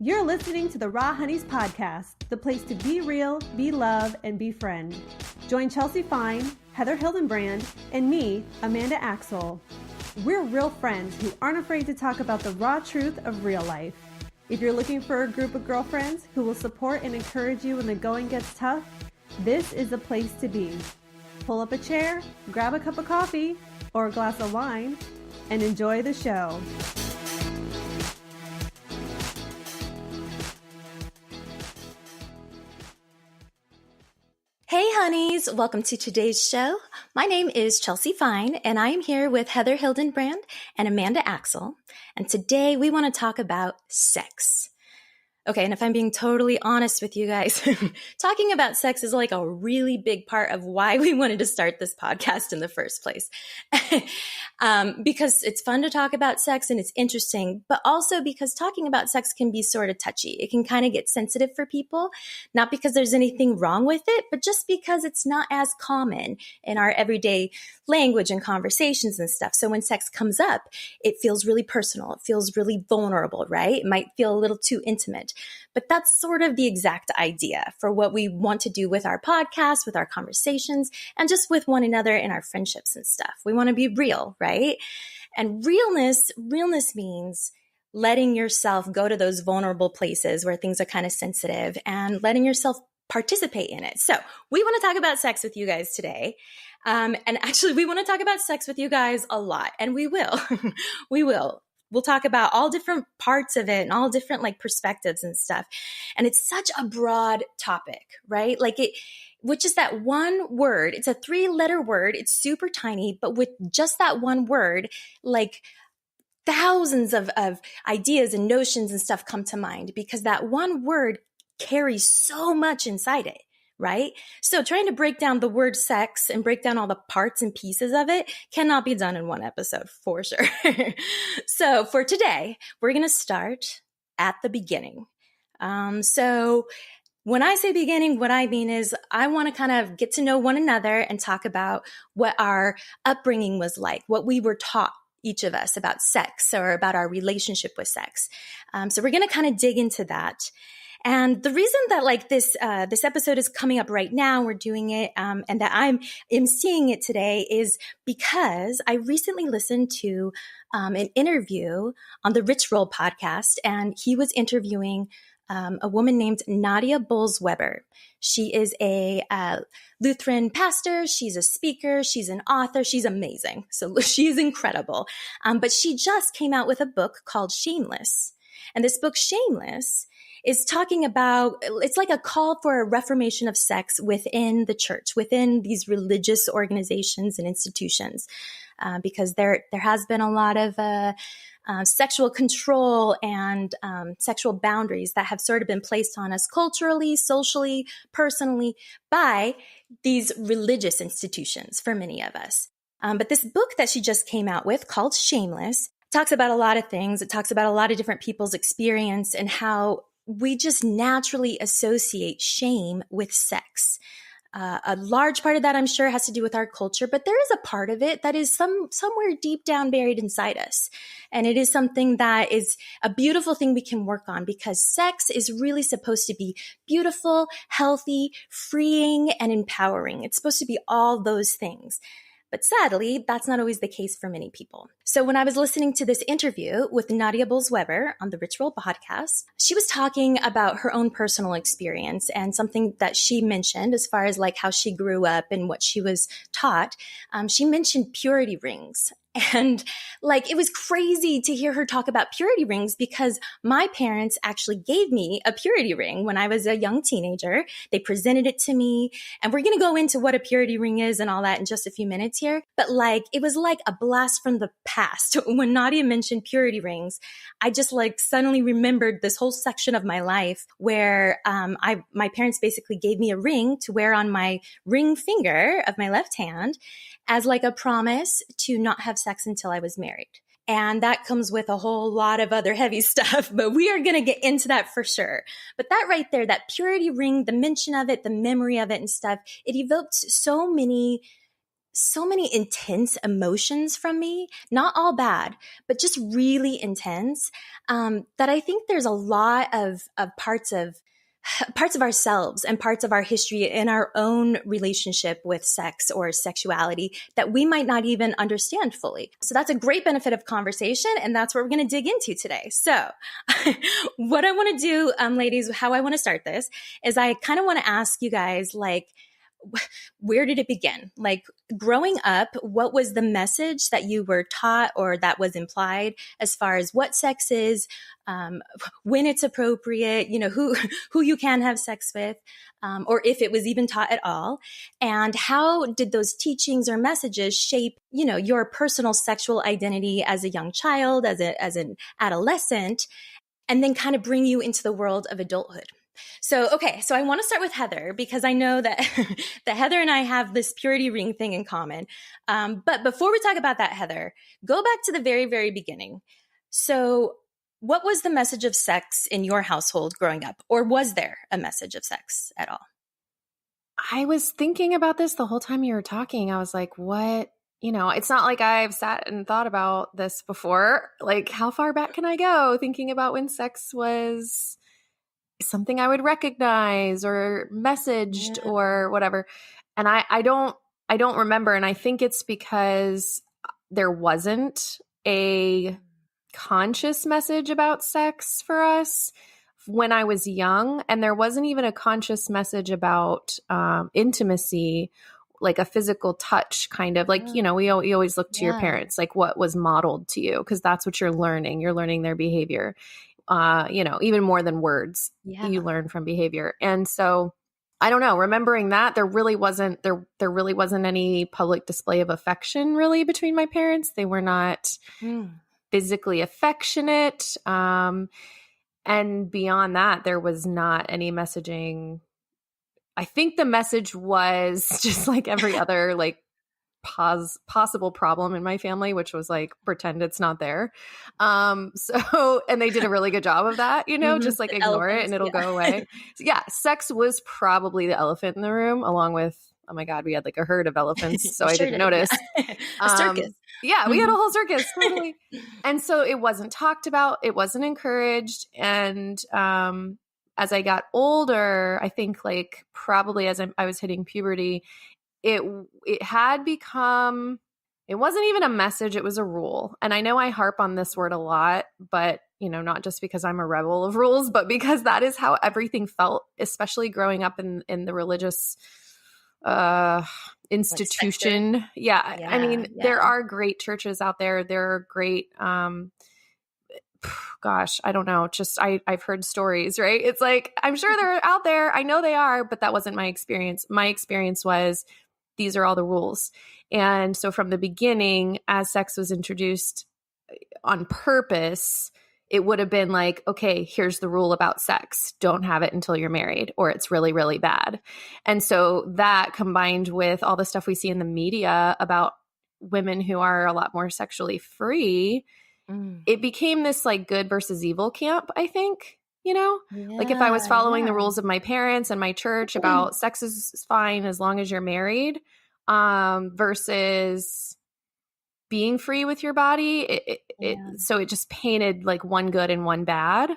You're listening to the Raw Honeys podcast, the place to be real, be love, and be friend. Join Chelsea Fine, Heather Hildenbrand, and me, Amanda Axel. We're real friends who aren't afraid to talk about the raw truth of real life. If you're looking for a group of girlfriends who will support and encourage you when the going gets tough, this is the place to be. Pull up a chair, grab a cup of coffee or a glass of wine, and enjoy the show. Hey honeys, welcome to today's show. My name is Chelsea Fine and I am here with Heather Hildenbrand and Amanda Axel. And today we want to talk about sex. Okay, and if I'm being totally honest with you guys, talking about sex is like a really big part of why we wanted to start this podcast in the first place. Because it's fun to talk about sex and it's interesting, but also because talking about sex can be sort of touchy. It can kind of get sensitive for people, not because there's anything wrong with it, but just because it's not as common in our everyday language and conversations and stuff. So when sex comes up, it feels really personal. It feels really vulnerable, right? It might feel a little too intimate. But that's sort of the exact idea for what we want to do with our podcast, with our conversations, and just with one another in our friendships and stuff. We want to be real, right? And realness means letting yourself go to those vulnerable places where things are kind of sensitive and letting yourself participate in it. So we want to talk about sex with you guys today. And actually, we want to talk about sex with you guys a lot, and we will. We will. We'll talk about all different parts of it and all different like perspectives and stuff. And it's such a broad topic, right? Like with just that one word, it's a 3-letter word. It's super tiny, but with just that one word, like thousands of ideas and notions and stuff come to mind because that one word carries so much inside it. Right? So trying to break down the word sex and break down all the parts and pieces of it cannot be done in one episode for sure. So for today, we're going to start at the beginning. So when I say beginning, what I mean is I want to kind of get to know one another and talk about what our upbringing was like, what we were taught, each of us, about sex or about our relationship with sex. So we're going to kind of dig into that. And the reason that like this episode is coming up right now, we're doing it, and that I'm emceeing it today is because I recently listened to an interview on the Rich Roll podcast, and he was interviewing a woman named Nadia Bolz-Weber. She is a Lutheran pastor. She's a speaker. She's an author. She's amazing. So she's incredible. But she just came out with a book called Shameless. And this book, Shameless, is talking about, it's like a call for a reformation of sex within the church, within these religious organizations and institutions, because there has been a lot of sexual control and sexual boundaries that have sort of been placed on us culturally, socially, personally by these religious institutions for many of us. But this book that she just came out with called Shameless talks about a lot of things. It talks about a lot of different people's experience and how we just naturally associate shame with sex. A large part of that, I'm sure, has to do with our culture, but there is a part of it that is somewhere deep down buried inside us. And it is something that is a beautiful thing we can work on because sex is really supposed to be beautiful, healthy, freeing, and empowering. It's supposed to be all those things. But sadly, that's not always the case for many people. So when I was listening to this interview with Nadia Bolz-Weber on the Rich Roll podcast, she was talking about her own personal experience and something that she mentioned as far as like how she grew up and what she was taught. She mentioned purity rings. And like, it was crazy to hear her talk about purity rings because my parents actually gave me a purity ring when I was a young teenager. They presented it to me, and we're going to go into what a purity ring is and all that in just a few minutes here. But like, it was like a blast from the past. When Nadia mentioned purity rings, I just like suddenly remembered this whole section of my life where my parents basically gave me a ring to wear on my ring finger of my left hand as like a promise to not have sex until I was married. And that comes with a whole lot of other heavy stuff, but we are going to get into that for sure. But that right there, that purity ring, the mention of it, the memory of it and stuff, it evoked so many so many intense emotions from me, not all bad, but just really intense, that I think there's a lot of parts of ourselves and parts of our history in our own relationship with sex or sexuality that we might not even understand fully. So that's a great benefit of conversation. And that's what we're going to dig into today. So what I want to do, ladies, how I want to start this is I kind of want to ask you guys, like, where did it begin? Like growing up, what was the message that you were taught or that was implied as far as what sex is, when it's appropriate, who you can have sex with, or if it was even taught at all, and how did those teachings or messages shape, your personal sexual identity as a young child, as an adolescent, and then kind of bring you into the world of adulthood. So I want to start with Heather because I know that that Heather and I have this purity ring thing in common. But before we talk about that, Heather, go back to the very, very beginning. So what was the message of sex in your household growing up? Or was there a message of sex at all? I was thinking about this the whole time you were talking. I was like, what? It's not like I've sat and thought about this before. Like, how far back can I go thinking about when sex was something I would recognize or messaged or whatever. And I don't remember. And I think it's because there wasn't a conscious message about sex for us when I was young. And there wasn't even a conscious message about intimacy, like a physical touch kind of like, we always look to your parents, like what was modeled to you, because that's what you're learning. You're learning their behavior. Even more than words, you learn from behavior. And so I don't know, remembering that there really wasn't any public display of affection really between my parents. They were not physically affectionate. And beyond that, there was not any messaging. I think the message was just like every other like possible problem in my family, which was like pretend it's not there. And they did a really good job of that, just like ignore it and it'll go away. So sex was probably the elephant in the room, along with, oh my God, we had like a herd of elephants, so I didn't notice. A circus. We had a whole circus, totally. And so it wasn't talked about, it wasn't encouraged. And as I got older, I think like probably as I was hitting puberty, it had become, it wasn't even a message, it was a rule. And I know I harp on this word a lot, but not just because I'm a rebel of rules, but because that is how everything felt, especially growing up in the religious institution. I mean, there are great churches out there. There are great gosh, I don't know. Just I've heard stories, right? It's like, I'm sure they're out there. I know they are, but that wasn't my experience. My experience was, these are all the rules. And so from the beginning, as sex was introduced on purpose, it would have been like, okay, here's the rule about sex. Don't have it until you're married or it's really, really bad. And so that combined with all the stuff we see in the media about women who are a lot more sexually free, it became this like good versus evil camp, I think. Like if I was following the rules of my parents and my church about sex is fine as long as you're married, versus being free with your body. So it just painted like one good and one bad.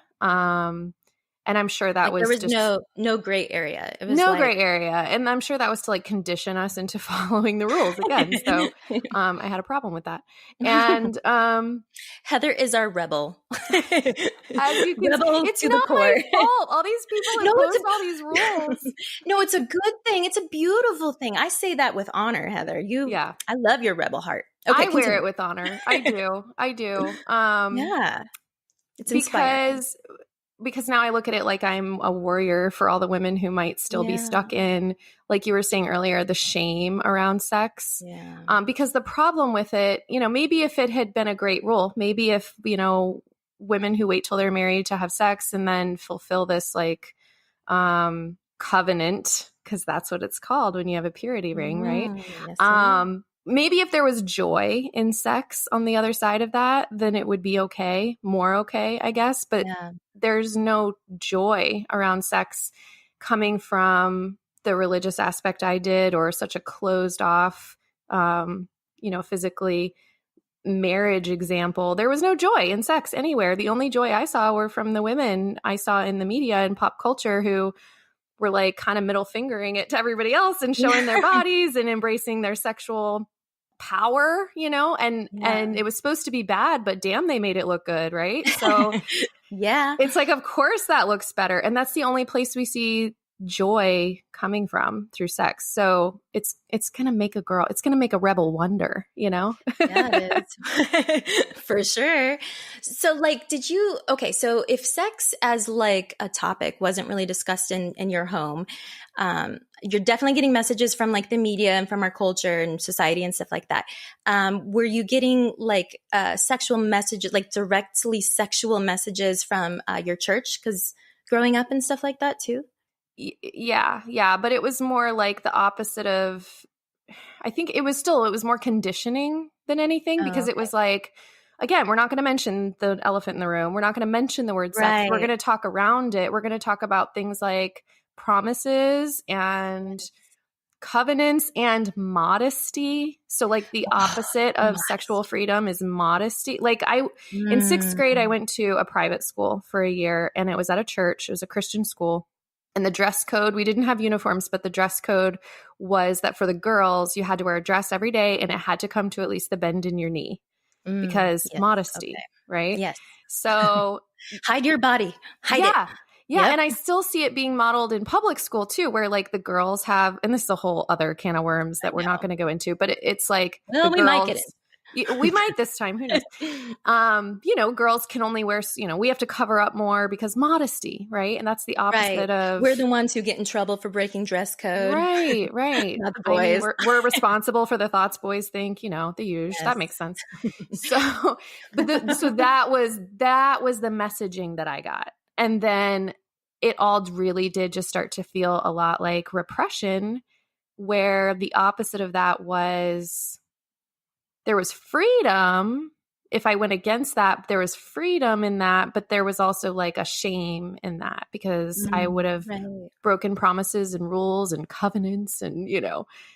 And I'm sure that was there was just no gray area. It was no gray area. And I'm sure that was to like condition us into following the rules again. So I had a problem with that. And Heather is our rebel. As you can rebel it's to not the core. my fault. All these people impose all these rules. No, it's a good thing. It's a beautiful thing. I say that with honor, Heather. I love your rebel heart. Okay, I wear it with honor. I do. It's inspiring. Because now I look at it like I'm a warrior for all the women who might still be stuck in, like you were saying earlier, the shame around sex. Yeah. Because the problem with it, maybe if it had been a great rule, maybe if, women who wait till they're married to have sex and then fulfill this like covenant, because that's what it's called when you have a purity ring, right? Yes, maybe if there was joy in sex on the other side of that, then it would be okay, more okay, I guess. But there's no joy around sex coming from the religious aspect I did, or such a closed off physically marriage example, there was no joy in sex anywhere. The only joy I saw were from the women I saw in the media and pop culture who were like kind of middle fingering it to everybody else and showing their bodies and embracing their sexual power, and it was supposed to be bad, but damn, they made it look good, right? So yeah, it's like, of course that looks better. And that's the only place we see joy coming from, through sex. So it's going to make a rebel wonder, Yeah, it is. For sure. So like, so if sex as like a topic wasn't really discussed in your home, you're definitely getting messages from like the media and from our culture and society and stuff like that. Were you getting like sexual messages, like directly sexual messages from your church? Because growing up and stuff like that too? Yeah. But it was more like the opposite of, I think it was more conditioning than anything, because it was like, again, we're not going to mention the elephant in the room. We're not going to mention the word sex. We're going to talk around it. We're going to talk about things like promises and covenants and modesty. So like the opposite of sexual freedom is modesty. Like in sixth grade, I went to a private school for a year, and it was at a church. It was a Christian school. And the dress code, we didn't have uniforms, but the dress code was that for the girls, you had to wear a dress every day, and it had to come to at least the bend in your knee, because modesty, right? Yes. So hide your body. Hide it. Yeah. Yep. And I still see it being modeled in public school too, where like the girls have, and this is a whole other can of worms that we're not going to go into, but it's like, we might get it. We might this time. Who knows? Girls can only wear, we have to cover up more because modesty, right? And that's the opposite of. We're the ones who get in trouble for breaking dress code. Right. Not the boys. We're responsible for the thoughts boys think, the usual. Yes. That makes sense. So that was the messaging that I got. And then it all really did just start to feel a lot like repression, where the opposite of that was, there was freedom. If I went against that, there was freedom in that, but there was also like a shame in that, because I would have broken promises and rules and covenants and,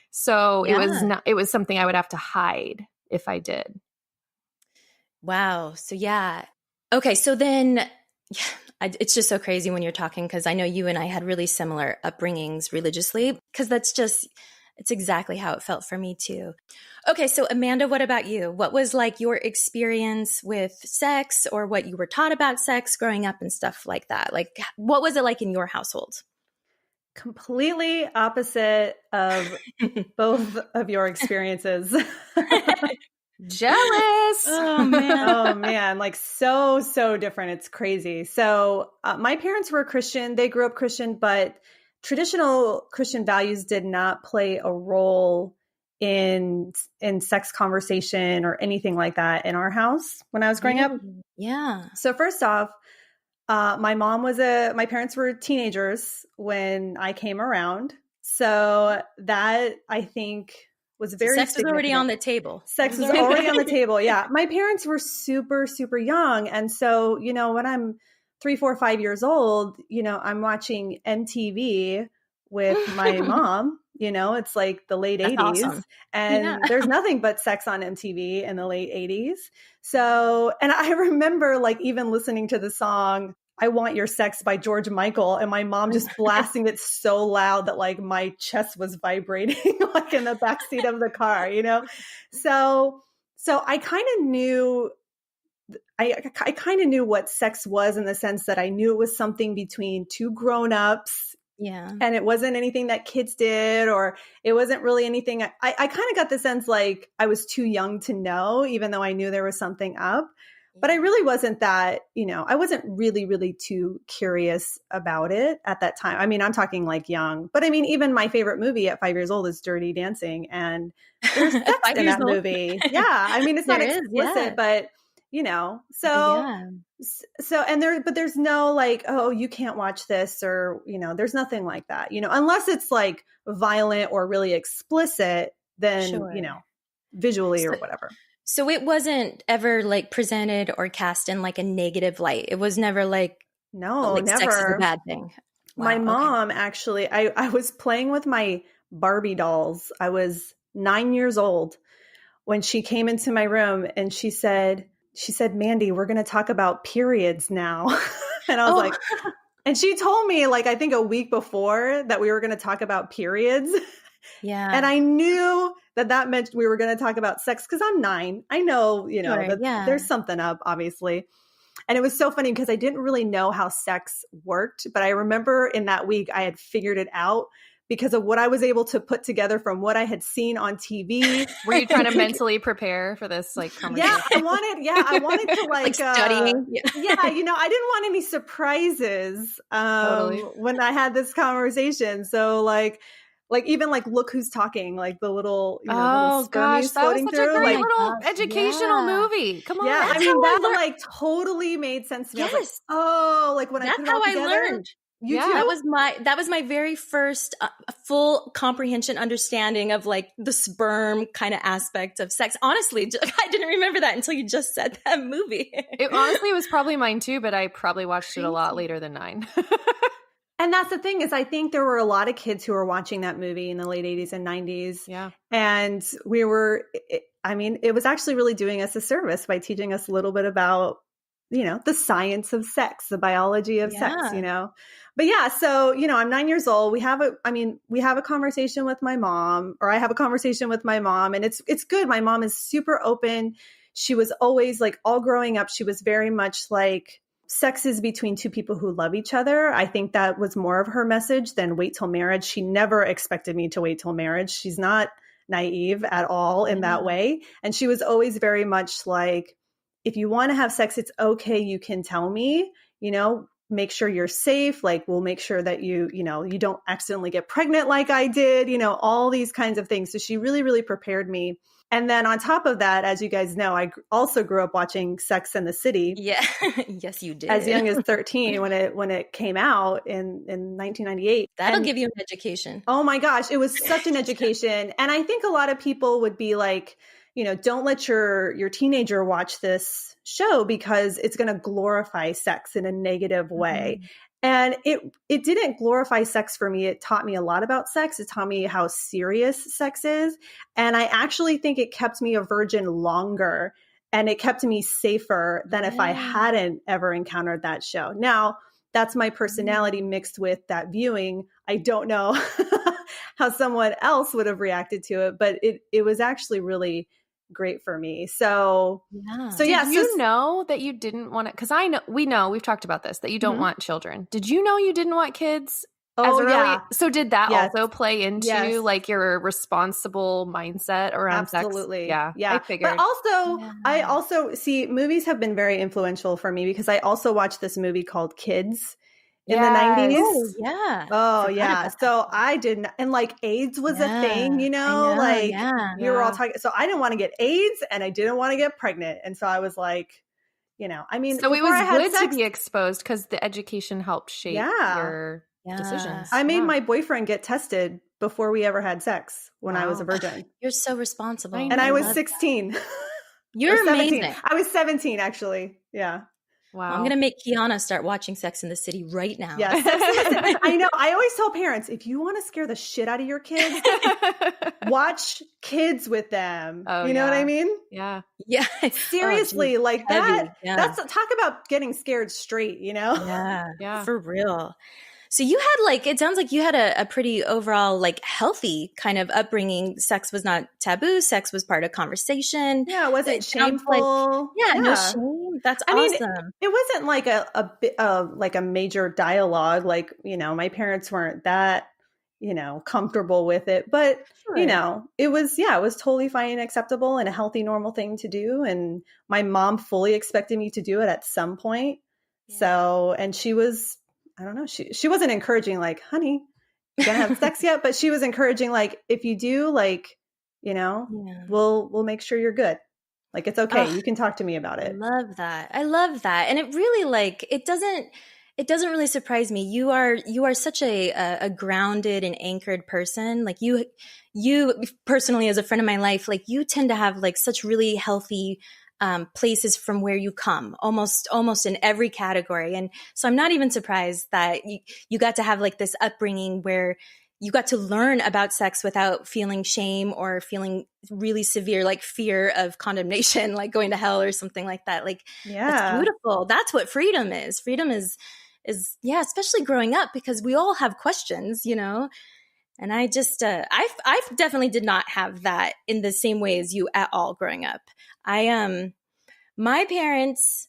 so it was something I would have to hide if I did. Wow. So yeah. Okay. So then it's just so crazy when you're talking, because I know you and I had really similar upbringings religiously, because it's exactly how it felt for me too. Okay, so Amanda, what about you? What was like your experience with sex, or what you were taught about sex growing up and stuff like that? Like, what was it like in your household? Completely opposite of both of your experiences. Jealous. Oh man. Like so different. It's crazy. So my parents were Christian. They grew up Christian, but traditional Christian values did not play a role in sex conversation or anything like that in our house when I was growing up. Yeah. So first off, my parents were teenagers when I came around. So that, I think, was very sex was already on the table. Sex was already on the table. Yeah. My parents were super, super young. And so, when I'm 3, 4, 5 years old, I'm watching MTV with my mom, it's like the late 80s. Awesome. And there's nothing but sex on MTV in the late 80s. So, and I remember like even listening to the song, I Want Your Sex by George Michael, and my mom just blasting it so loud that like my chest was vibrating like in the backseat of the car, So I kind of knew I kind of knew what sex was, in the sense that I knew it was something between two grown-ups. Yeah. And it wasn't anything that kids did, or it wasn't really anything. I kind of got the sense like I was too young to know, even though I knew there was something up. But I really wasn't that, I wasn't really, really too curious about it at that time. I mean, I'm talking like young, but I mean, even my favorite movie at 5 years old is Dirty Dancing, and there's sex in that movie. Yeah. I mean, it's not explicit, but but there's no like, oh, you can't watch this, or, there's nothing like that, unless it's like violent or really explicit, then, visually or whatever. So it wasn't ever like presented or cast in like a negative light. It was never like, never. Sex is a bad thing. Wow, my mom actually, I was playing with my Barbie dolls. I was 9 years old when she came into my room and she said, Mandy, we're going to talk about periods now. And I was like, and she told me like, I think a week before that we were going to talk about periods. Yeah. And I knew that meant we were going to talk about sex because I'm 9. I know, that there's something up, obviously. And it was so funny because I didn't really know how sex worked. But I remember in that week, I had figured it out because of what I was able to put together from what I had seen on TV. Were you trying to mentally prepare for this like conversation? I wanted to like studying. I didn't want any surprises Totally. when I had this conversation. So like even like Look Who's Talking, like the little, little spermies floating that was such through. a great little educational movie. Come on. Yeah, that like totally made sense to me. Yes. I was like, like when I put it all together. That's how I learned. You too? That was my very first full comprehension understanding of like the sperm kind of aspect of sex. Honestly, I didn't remember that until you just said that movie. It honestly was probably mine too, but I probably watched it a lot later than 9. And that's the thing is I think there were a lot of kids who were watching that movie in the late 80s and 90s. Yeah. And it was actually really doing us a service by teaching us a little bit about, the science of sex, the biology of sex, But yeah, so, I'm 9 years old. We have a conversation with my mom, or I have a conversation with my mom, and it's good. My mom is super open. She was always like, all growing up, she was very much like, sex is between two people who love each other. I think that was more of her message than wait till marriage. She never expected me to wait till marriage. She's not naive at all in that way. And she was always very much like, if you want to have sex, it's okay. You can tell me, make sure you're safe. Like, we'll make sure that you don't accidentally get pregnant like I did, all these kinds of things. So she really, really prepared me. And then on top of that, as you guys know, I also grew up watching Sex and the City. Yeah. Yes, you did. As young as 13 when it came out in 1998. That'll give you an education. Oh my gosh, it was such an education. And I think a lot of people would be like, don't let your teenager watch this show because it's going to glorify sex in a negative way. Mm-hmm. And it didn't glorify sex for me. It taught me a lot about sex. It taught me how serious sex is. And I actually think it kept me a virgin longer and it kept me safer than if I hadn't ever encountered that show. Now, that's my personality mixed with that viewing. I don't know how someone else would have reacted to it, but it was actually really great for me. So Did you know that you didn't want to, because we've talked about this, that you don't want children. Did you know you didn't want kids? So did that also play into like your responsible mindset around sex? Absolutely. Yeah. I figured. But also, I also see movies have been very influential for me because I also watched this movie called Kids in the 90s. Oh, yeah. Oh, yeah. So I didn't, and like AIDS was a thing, we were all talking. So I didn't want to get AIDS and I didn't want to get pregnant. And so I was like, so it was good to be exposed because the education helped shape your decisions. I made my boyfriend get tested before we ever had sex when I was a virgin. You're so responsible. And I was 16. You're amazing. I was 17, actually. Yeah. Wow. I'm going to make Kiana start watching Sex and the City right now. Yeah, I know. I always tell parents, if you want to scare the shit out of your kids, watch Kids with them. You know what I mean? Yeah. Yeah. Seriously, like that. Yeah. That's talk about getting scared straight, Yeah. For real. So you had it sounds like you had a pretty overall healthy kind of upbringing. Sex was not taboo. Sex was part of conversation. Yeah, it wasn't shameful. No shame. That's awesome. It wasn't like a major dialogue. My parents weren't that, comfortable with it, but it was totally fine and acceptable and a healthy, normal thing to do. And my mom fully expected me to do it at some point. Yeah. So, and she was, I don't know. She wasn't encouraging honey, you gonna have sex yet? But she was encouraging if you do, we'll make sure you're good. It's okay. You can talk to me about it. I love that. And it really it doesn't really surprise me. You are such a grounded and anchored person. You personally, as a friend of my life, you tend to have such really healthy places from where you come, almost in every category. And so I'm not even surprised that you got to have this upbringing where you got to learn about sex without feeling shame or feeling really severe, like fear of condemnation, like going to hell or something like that. Like, that's beautiful. That's what freedom is. Freedom is, yeah, especially growing up, because we all have questions, you know? And I just, I definitely did not have that in the same way as you at all growing up. My parents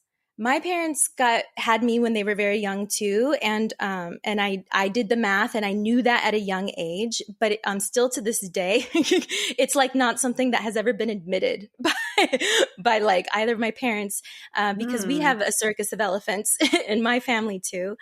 had me when they were very young too, and I did the math, and I knew that at a young age. But still to this day, it's like not something that has ever been admitted by like either of my parents, because we have a circus of elephants in my family too.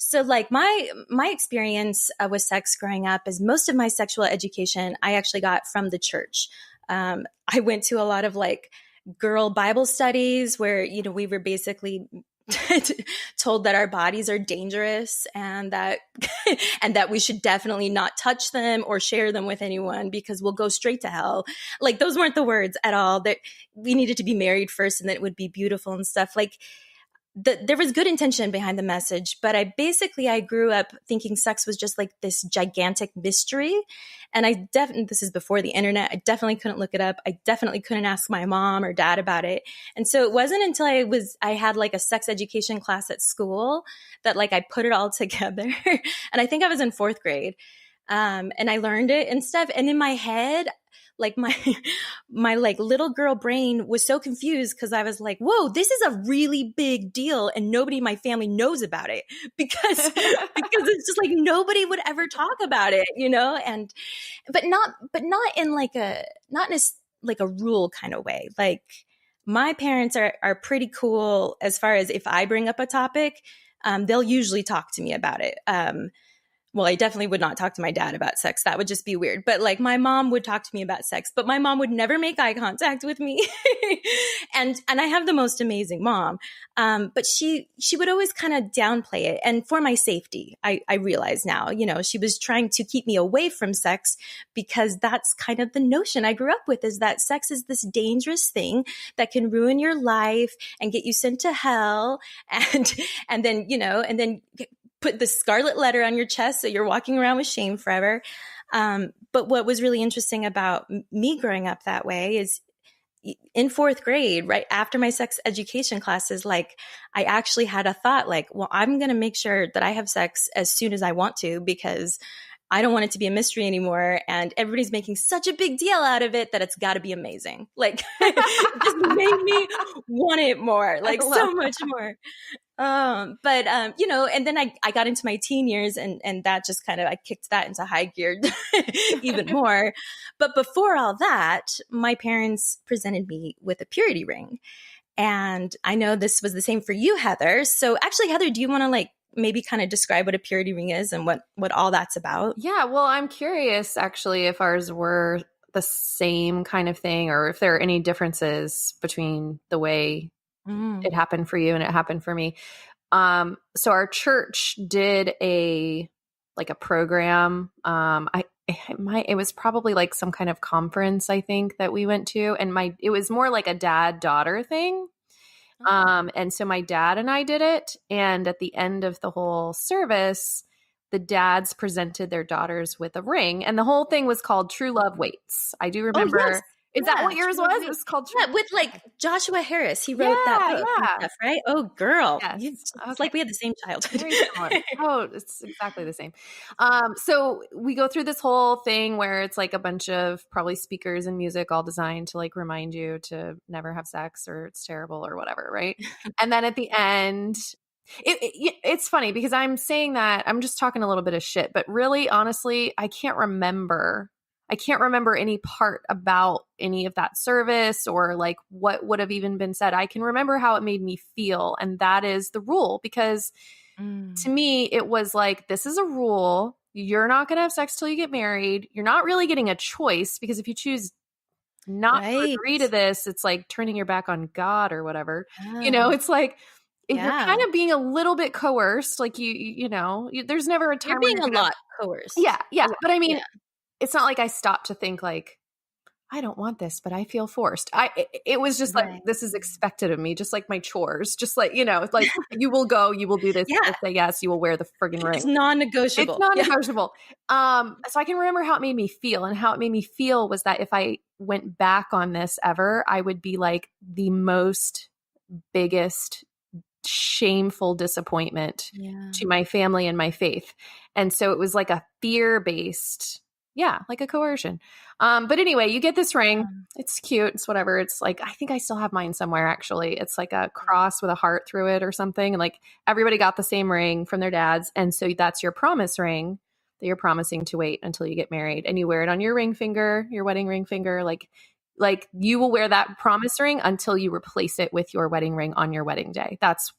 So like my experience with sex growing up is most of my sexual education I actually got from the church. I went to a lot of like girl Bible studies where, you know, we were basically told that our bodies are dangerous and that and that we should definitely not touch them or share them with anyone because we'll go straight to hell. Like, those weren't the words at all, that we needed to be married first and that it would be beautiful and stuff. Like, there was good intention behind the message, but I grew up thinking sex was just like this gigantic mystery. And this is before the internet. I definitely couldn't look it up. I definitely couldn't ask my mom or dad about it. And so it wasn't until I had like a sex education class at school that like I put it all together. And I think I was in 4th grade. And I learned it and stuff. And in my head, like my like little girl brain was so confused because I was like, whoa, this is a really big deal. And nobody in my family knows about it because it's just like nobody would ever talk about it, you know? And, but not in like not in a rule kind of way. Like, my parents are pretty cool as far as if I bring up a topic, they'll usually talk to me about it. Well, I definitely would not talk to my dad about sex. That would just be weird. But like, my mom would talk to me about sex, but my mom would never make eye contact with me. and I have the most amazing mom. But she would always kind of downplay it. And for my safety, I realize now, you know, she was trying to keep me away from sex because that's kind of the notion I grew up with, is that sex is this dangerous thing that can ruin your life and get you sent to hell. And then, you know, and then put the scarlet letter on your chest so you're walking around with shame forever. But what was really interesting about me growing up that way is in 4th grade, right after my sex education classes, like, I actually had a thought like, well, I'm going to make sure that I have sex as soon as I want to, because I don't want it to be a mystery anymore. And everybody's making such a big deal out of it that it's got to be amazing. Like, it just made me want it more, like so much more. You know, and then I got into my teen years and that just kind of, I kicked that into high gear even more. But before all that, my parents presented me with a purity ring. And I know this was the same for you, Heather. So actually, Heather, do you want to like maybe kind of describe what a purity ring is and what all that's about? Yeah, well, I'm curious actually if ours were the same kind of thing or if there are any differences between the way it happened for you and it happened for me. So our church did a program. It was probably like some kind of conference, I think, that we went to, and it was more like a dad-daughter thing. And so my dad and I did it. And at the end of the whole service, the dads presented their daughters with a ring, and the whole thing was called True Love Waits. I do remember. Oh, yes. Is that what yours was? It was called True. Yeah, with like Joshua Harris. He wrote that book and stuff, right? Oh, girl. Yes. It's like we had the same childhood. Very similar. Oh, it's exactly the same. So we go through this whole thing where it's like a bunch of probably speakers and music all designed to like remind you to never have sex or it's terrible or whatever, right? And then at the end, it's funny because I'm saying that, I'm just talking a little bit of shit, but really, honestly, I can't remember any part about any of that service or like what would have even been said. I can remember how it made me feel. And that is the rule, because to me, it was like, this is a rule. You're not going to have sex till you get married. You're not really getting a choice, because if you choose not to agree to this, it's like turning your back on God or whatever. You know, it's like, you're kind of being a little bit coerced. Like you know, there's never a time you're being a lot coerced. Yeah. But I mean, it's not like I stopped to think like, I don't want this, but I feel forced. It was just like, this is expected of me, just like my chores, just like, it's like you will go, you will do this, you will say yes, you will wear the friggin' ring. It's non-negotiable. It's non-negotiable. So I can remember how it made me feel, and how it made me feel was that if I went back on this ever, I would be like the biggest shameful disappointment to my family and my faith. And so it was like a fear-based, like a coercion. But anyway, you get this ring. It's cute. It's whatever. It's like, I think I still have mine somewhere, actually. It's like a cross with a heart through it or something. And like everybody got the same ring from their dads. And so that's your promise ring that you're promising to wait until you get married. And you wear it on your ring finger, your wedding ring finger. Like you will wear that promise ring until you replace it with your wedding ring on your wedding day. That's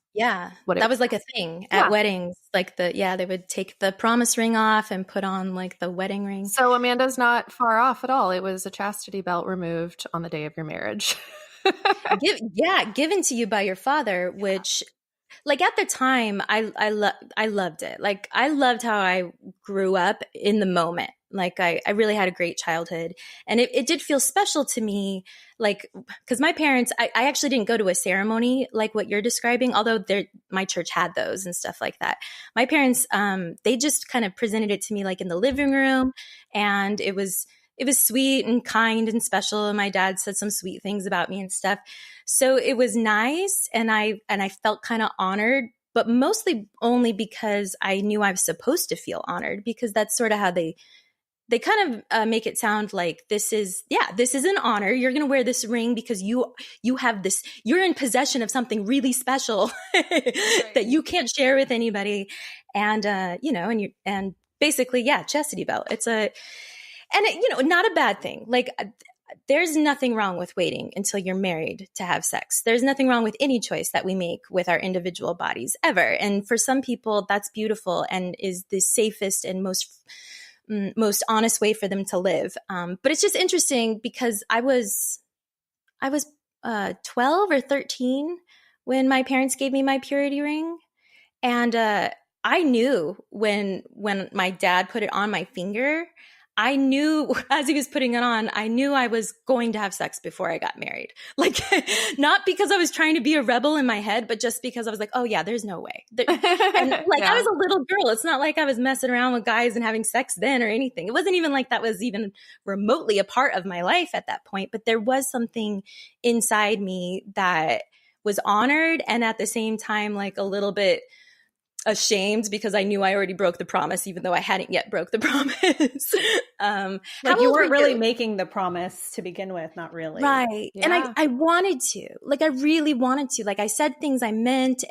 what that was like a thing at weddings. Like they would take the promise ring off and put on like the wedding ring. So Amanda's not far off at all. It was a chastity belt removed on the day of your marriage. Given to you by your father, which like at the time I loved it. Like I loved how I grew up in the moment. Like I really had a great childhood, and it did feel special to me. Like, cause my parents, I actually didn't go to a ceremony like what you're describing, although my church had those and stuff like that. My parents, they just kind of presented it to me like in the living room, and it was sweet and kind and special. And my dad said some sweet things about me and stuff. So it was nice. And I felt kind of honored, but mostly only because I knew I was supposed to feel honored, because that's sort of how they kind of make it sound like this is an honor. You're going to wear this ring because you have this, you're in possession of something really special that you can't share with anybody. And, and basically, chastity belt. Not a bad thing. Like there's nothing wrong with waiting until you're married to have sex. There's nothing wrong with any choice that we make with our individual bodies ever. And for some people that's beautiful and is the safest and most honest way for them to live. But it's just interesting because I was 12 or 13 when my parents gave me my purity ring. And I knew when my dad put it on my finger, I knew as he was putting it on, I knew I was going to have sex before I got married. Like, not because I was trying to be a rebel in my head, but just because I was like, oh yeah, there's no way. And like, I was a little girl. It's not like I was messing around with guys and having sex then or anything. It wasn't even like that was even remotely a part of my life at that point. But there was something inside me that was honored, and at the same time, like a little bit ashamed because I knew I already broke the promise, even though I hadn't yet broke the promise. Like you weren't really making the promise to begin with, not really. Right. Yeah. And I wanted to, like, I really wanted to, like I said things I meant,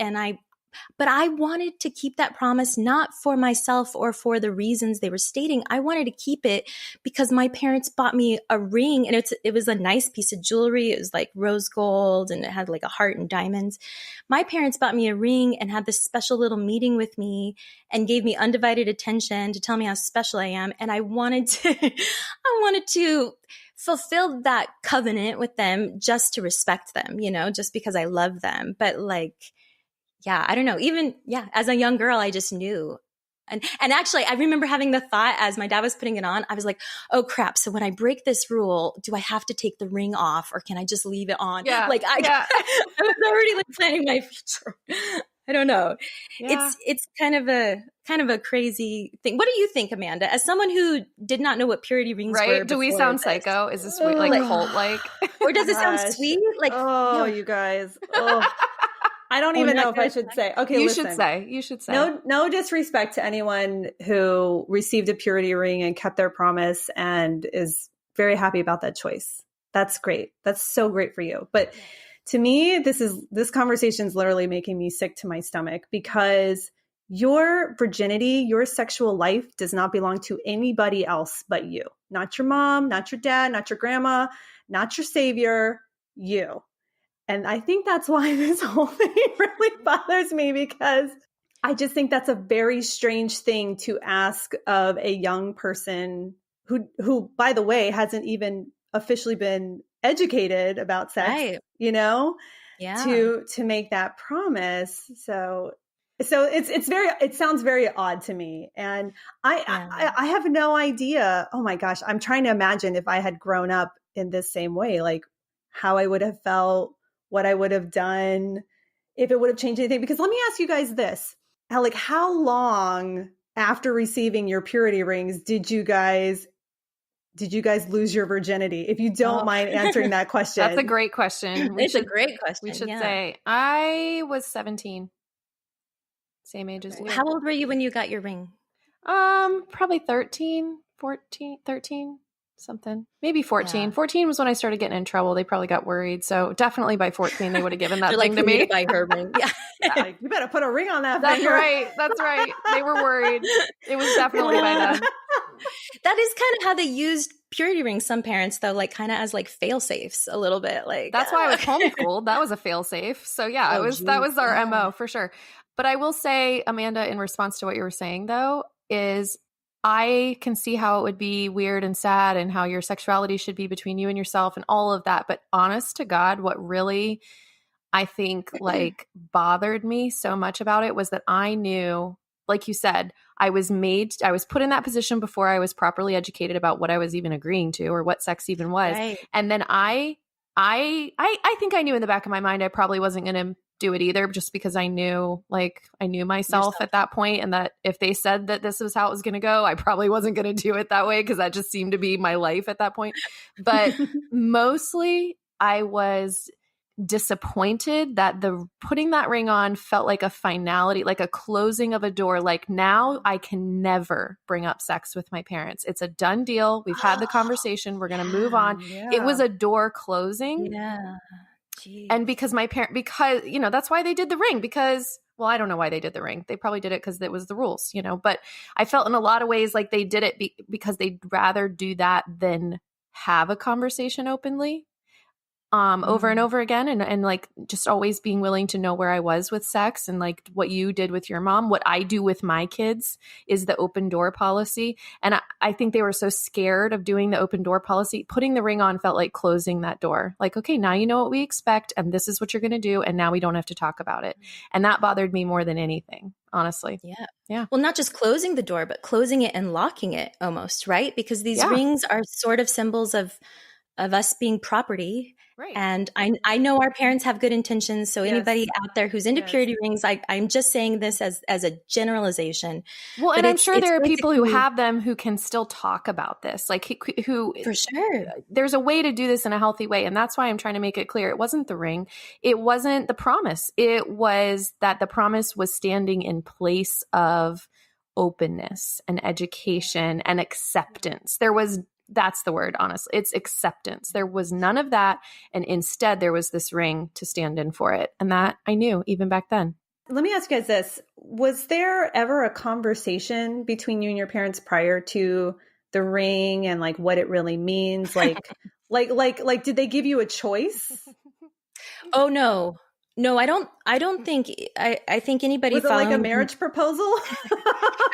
but I wanted to keep that promise, not for myself or for the reasons they were stating. I wanted to keep it because my parents bought me a ring, and it was a nice piece of jewelry. It was like rose gold, and it had like a heart and diamonds. My parents bought me a ring and had this special little meeting with me and gave me undivided attention to tell me how special I am. And I wanted to fulfill that covenant with them just to respect them, just because I love them. But like, yeah, I don't know. Even, as a young girl, I just knew. And actually, I remember having the thought as my dad was putting it on, I was like, oh crap. So when I break this rule, do I have to take the ring off, or can I just leave it on? Yeah. Like I was already like planning my future. I don't know. Yeah. It's kind of a crazy thing. What do you think, Amanda? As someone who did not know what purity rings were. Do we sound psycho? Is this like cult-like? Or does it sound sweet? Like, you guys. Oh. I don't even know if I should say. Okay, you should say. No disrespect to anyone who received a purity ring and kept their promise and is very happy about that choice. That's great. That's so great for you. But to me, this conversation is literally making me sick to my stomach, because your virginity, your sexual life does not belong to anybody else but you. Not your mom, not your dad, not your grandma, not your savior, you. And I think that's why this whole thing really bothers me, because I just think that's a very strange thing to ask of a young person who, by the way, hasn't even officially been educated about sex, right. To make that promise. So it sounds very odd to me. And I have no idea. Oh my gosh. I'm trying to imagine if I had grown up in this same way, like how I would have felt, what I would have done, if it would have changed anything. Because let me ask you guys this, how long after receiving your purity rings did you guys lose your virginity? If you don't mind answering that question. That's a great question. It's a great question. We should say I was 17. Same age as you. How old were you when you got your ring? Probably 13, something. Maybe 14. Yeah. 14 was when I started getting in trouble. They probably got worried. So definitely by 14, they would have given that thing to me. Buy her ring. Yeah. Like, you better put a ring on that That's finger. right. That's right. They were worried. It was definitely by then. That is kind of how they used purity rings, some parents, though, like kind of as like fail safes a little bit. Like that's why I was homeschooled. That was a fail safe. So yeah, that was our MO for sure. But I will say, Amanda, in response to what you were saying though, is I can see how it would be weird and sad and how your sexuality should be between you and yourself and all of that. But honest to God, what really I think like bothered me so much about it was that I knew, like you said, I was put in that position before I was properly educated about what I was even agreeing to or what sex even was. Right. And then I think I knew in the back of my mind I probably wasn't going to do it either, just because I knew myself at that point, and that if they said that this was how it was going to go, I probably wasn't going to do it that way, because that just seemed to be my life at that point. But mostly I was disappointed that putting that ring on felt like a finality, like a closing of a door. Like now I can never bring up sex with my parents. It's a done deal. We've had the conversation. We're going to move on. Yeah. It was a door closing. Yeah. Jeez. And because because, that's why they did the ring, because, well, I don't know why they did the ring. They probably did it because it was the rules, but I felt in a lot of ways like they did it because they'd rather do that than have a conversation openly. Over and over again, and like just always being willing to know where I was with sex, and like what you did with your mom, what I do with my kids is the open door policy. And I think they were so scared of doing the open door policy. Putting the ring on felt like closing that door. Like, okay, now you know what we expect, and this is what you're going to do, and now we don't have to talk about it. And that bothered me more than anything, honestly. Yeah. Well, not just closing the door, but closing it and locking it almost, right? Because these rings are sort of symbols of us being property. Right. And I know our parents have good intentions. So anybody out there who's into purity rings, I'm just saying this as a generalization. Well, and I'm sure there are people who have them who can still talk about this, like who for sure. There's a way to do this in a healthy way. And that's why I'm trying to make it clear. It wasn't the ring. It wasn't the promise. It was that the promise was standing in place of openness and education and acceptance. That's the word, honestly. It's acceptance. There was none of that. And instead, there was this ring to stand in for it. And that I knew even back then. Let me ask you guys this. Was there ever a conversation between you and your parents prior to the ring and like what it really means? Like, did they give you a choice? Oh, no. No, I don't think, I think anybody was it like a marriage proposal?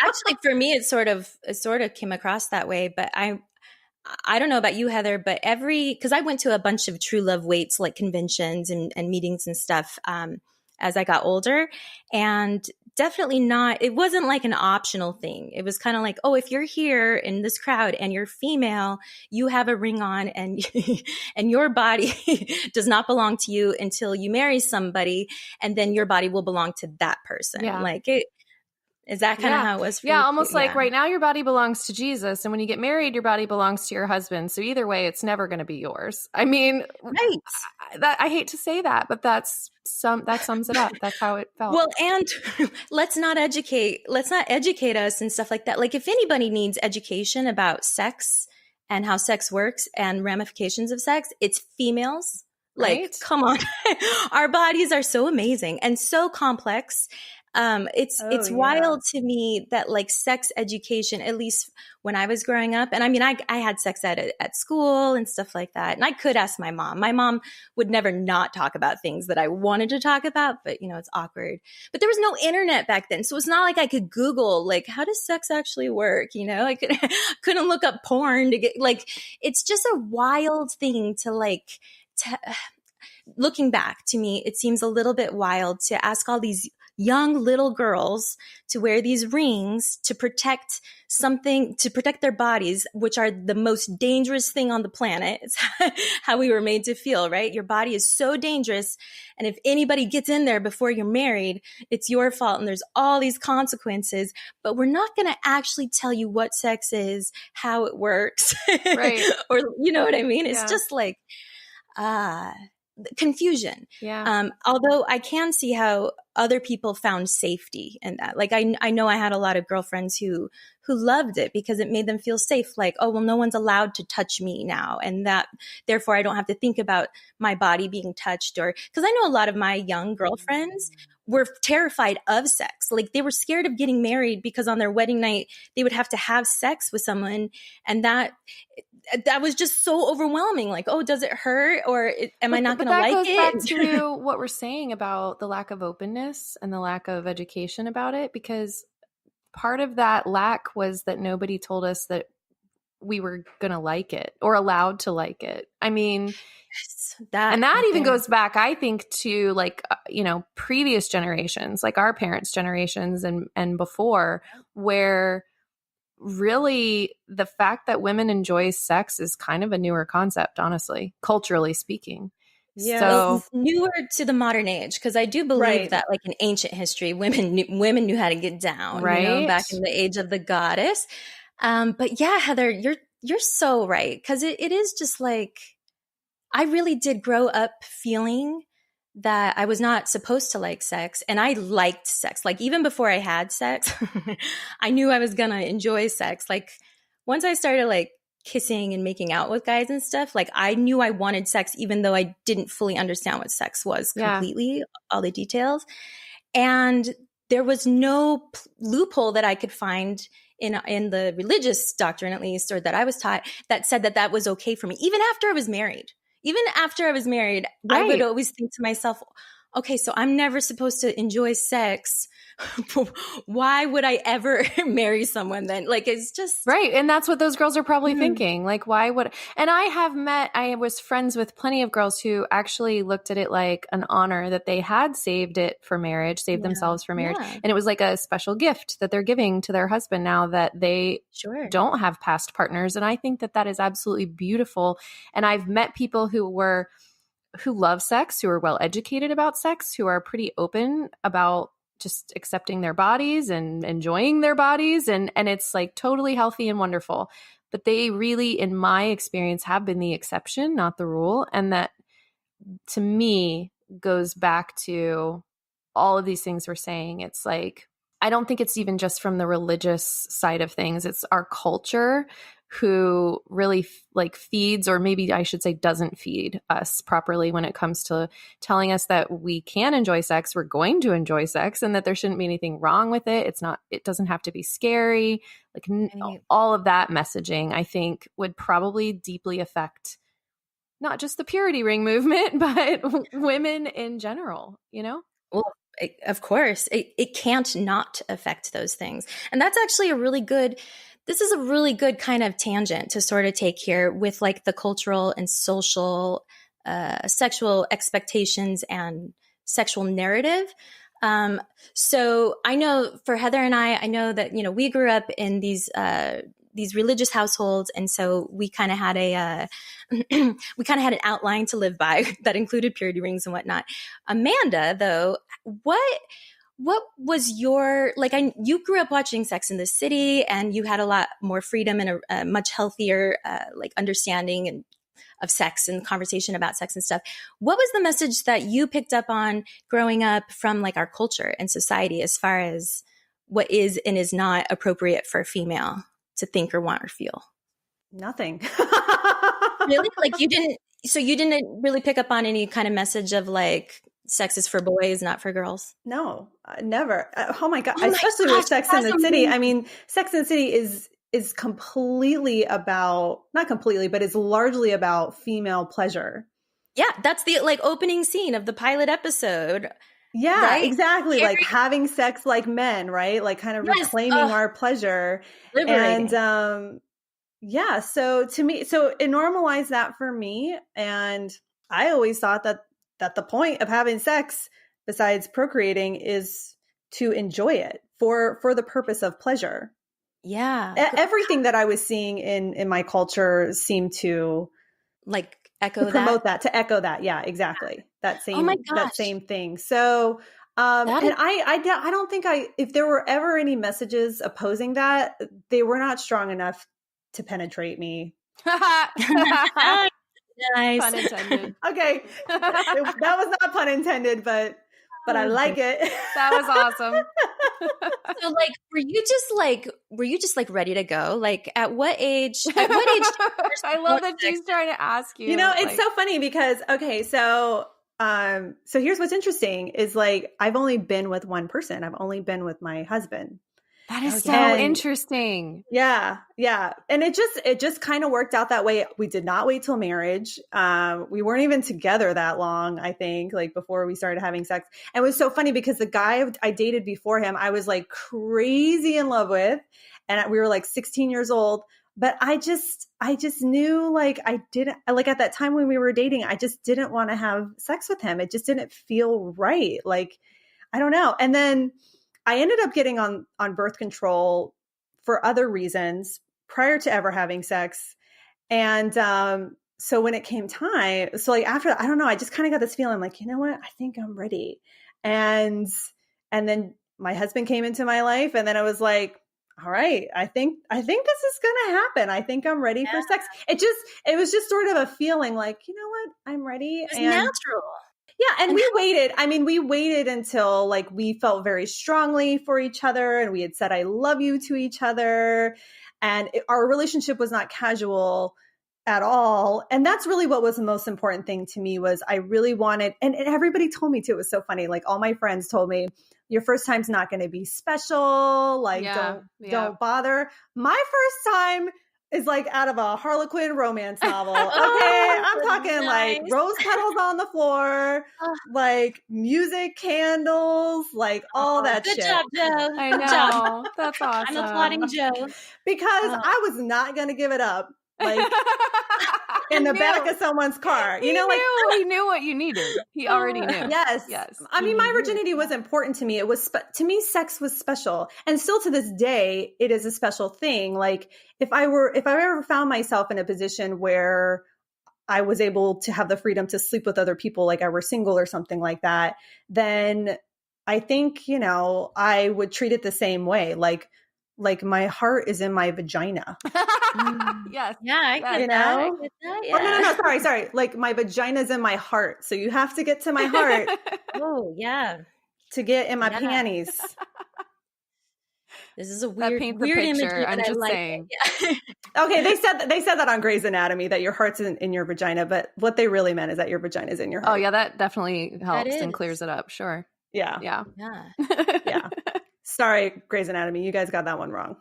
Actually, for me, it sort of came across that way, but I don't know about you, Heather, but because I went to a bunch of True Love Waits, like conventions and meetings and stuff as I got older, and definitely it wasn't like an optional thing. It was kind of like, oh, if you're here in this crowd and you're female, you have a ring on and and your body does not belong to you until you marry somebody, and then your body will belong to that person. Yeah. Like it. Is that kind of how it was for you? Almost like right now your body belongs to Jesus, and when you get married, your body belongs to your husband. So either way, it's never going to be yours. I mean, right. I hate to say that, but that sums it up. That's how it felt. Well, and let's not educate us and stuff like that. Like if anybody needs education about sex and how sex works and ramifications of sex, it's females. Like, right? Come on. Our bodies are so amazing and so complex. It's wild to me that like sex education, at least when I was growing up, and I mean, I had sex at school and stuff like that. And I could ask my mom. My mom would never not talk about things that I wanted to talk about, but it's awkward. But there was no internet back then. So it's not like I could Google, like, how does sex actually work? I couldn't look up porn to get, like, it's just a wild thing to like, looking back to me, it seems a little bit wild to ask all these young little girls to wear these rings to protect their bodies, which are the most dangerous thing on the planet. It's how we were made to feel, right? Your body is so dangerous. And if anybody gets in there before you're married, it's your fault. And there's all these consequences, but we're not going to actually tell you what sex is, how it works, Right. or you know what I mean? It's Yeah. just like, confusion. Yeah. Although I can see how other people found safety in that. Like I know I had a lot of girlfriends who loved it because it made them feel safe. Like, oh, well, no one's allowed to touch me now. And that therefore I don't have to think about my body being touched, or because I know a lot of my young girlfriends were terrified of sex. Like they were scared of getting married because on their wedding night, they would have to have sex with someone. And that was just so overwhelming. Like, oh, does it hurt? Or am I not going to like it? That goes back to what we're saying about the lack of openness and the lack of education about it, because part of that lack was that nobody told us that we were going to like it or allowed to like it. I mean, that even goes back, I think, to like, previous generations, like our parents' generations and before, where really the fact that women enjoy sex is kind of a newer concept, honestly, culturally speaking. Yeah, so, it's newer to the modern age, because I do believe that, like in ancient history, women knew how to get down, right? Back in the age of the goddess. But yeah, Heather, you're so right, because it is just like, I really did grow up feeling that I was not supposed to like sex, and I liked sex. Like even before I had sex, I knew I was gonna enjoy sex. Like once I started like kissing and making out with guys and stuff, like I knew I wanted sex, even though I didn't fully understand what sex was completely, all the details. And there was no loophole that I could find in the religious doctrine, at least, or that I was taught, that said that was okay for me, even after I was married. Even after I was married, I would always think to myself, okay, so I'm never supposed to enjoy sex. Why would I ever marry someone then? Like, it's just... Right. And that's what those girls are probably thinking. Like, why would... And I was friends with plenty of girls who actually looked at it like an honor that they had saved it for marriage, saved themselves for marriage. Yeah. And it was like a special gift that they're giving to their husband now that they don't have past partners. And I think that is absolutely beautiful. And I've met people who love sex, who are well educated about sex, who are pretty open about just accepting their bodies and enjoying their bodies. And it's like totally healthy and wonderful. But they really, in my experience, have been the exception, not the rule. And that, to me, goes back to all of these things we're saying. It's like, I don't think it's even just from the religious side of things. It's our culture who really feeds, or maybe I should say doesn't feed us properly when it comes to telling us that we can enjoy sex, we're going to enjoy sex, and that there shouldn't be anything wrong with it. It doesn't have to be scary. Like all of that messaging, I think, would probably deeply affect not just the purity ring movement, but women in general, Well, of course, it can't not affect those things. And that's actually this is a really good kind of tangent to sort of take here with like the cultural and social sexual expectations and sexual narrative. So I know for Heather and I know that, we grew up in these religious households. And so we kind of had an outline to live by that included purity rings and whatnot. Amanda, though, what was your, you grew up watching Sex and the City, and you had a lot more freedom and a much healthier, understanding of sex and conversation about sex and stuff. What was the message that you picked up on growing up from like our culture and society as far as what is and is not appropriate for a female to think or want or feel? Nothing. Really? Like you didn't really pick up on any kind of message of like, sex is for boys, not for girls? No, never. Oh my God. Especially with Sex and the City. I mean, Sex and the City is completely about, not completely, but it's largely about female pleasure. Yeah. That's the opening scene of the pilot episode. Yeah, right? Exactly. Like having sex like men, right? Like kind of reclaiming our pleasure. Liberating. And so to me, it normalized that for me. And I always thought that the point of having sex, besides procreating, is to enjoy it for the purpose of pleasure. Yeah. Everything that I was seeing in my culture seemed to like echo promote that, to echo that. Yeah, exactly. That Oh my same thing. So, and I don't think if there were ever any messages opposing that, they were not strong enough to penetrate me. Nice. Pun intended. Okay. That was not pun intended, but I like it. That was awesome. So like, were you just like ready to go? Like at what age? I love that she's trying to ask you. You know, it's so funny because, okay, so here's what's interesting is like, I've only been with one person. I've only been with my husband. That is so interesting. Yeah. Yeah. And it just kind of worked out that way. We did not wait till marriage. We weren't even together that long, I think, like before we started having sex. And it was so funny because the guy I dated before him, I was like crazy in love with, and we were like 16 years old. But I just knew like I didn't like at that time when we were dating, I just didn't want to have sex with him. It just didn't feel right. Like, I don't know. And then I ended up getting on birth control for other reasons prior to ever having sex. And so when it came time, so like after, I don't know, I just kind of got this feeling like, you know what, I think I'm ready. And then my husband came into my life, and then I was like, all right, I think this is going to happen. I think I'm ready for sex. It was just sort of a feeling like, you know what, I'm ready. It's natural. Yeah. And we waited. I mean, we waited until like we felt very strongly for each other, and we had said, I love you to each other. And our relationship was not casual at all. And that's really what was the most important thing to me was I really wanted, and everybody told me too, it was so funny. Like all my friends told me, your first time's not going to be special. Like don't bother. My first time is like out of a Harlequin romance novel. Okay. I'm talking like rose petals on the floor, like music candles, like all that shit. Good job, Joe. I know. That's awesome. I'm applauding Joe. Because I was not going to give it up. Like in the back of someone's car. He knew what you needed. He already knew. Yes. I mean, my virginity was important to me. It was, to me, sex was special. And still to this day, it is a special thing. Like if I ever found myself in a position where I was able to have the freedom to sleep with other people, like I were single or something like that, then I think, I would treat it the same way. Like my heart is in my vagina. Yes. Yeah, I get that. I get that. Yeah. Oh, no. Sorry. Like my vagina's in my heart. So you have to get to my heart. Oh, yeah. To get in my panties. This is a weird picture. imagery. I'm just saying. Yeah. Okay, they said that on Grey's Anatomy that your heart's in your vagina, but what they really meant is that your vagina is in your heart. Oh yeah, that definitely helps and clears it up. Sure. Yeah. Yeah. Yeah. Sorry, Grey's Anatomy, you guys got that one wrong.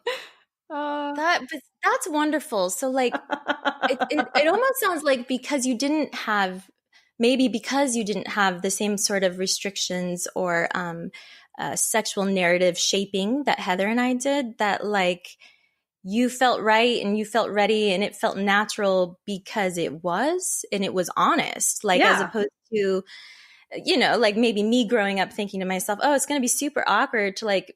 That's wonderful. So like, it almost sounds like because you didn't have the same sort of restrictions or sexual narrative shaping that Heather and I did, that like you felt right and you felt ready and it felt natural because it was honest, like as opposed to, like maybe me growing up thinking to myself, oh, it's going to be super awkward to like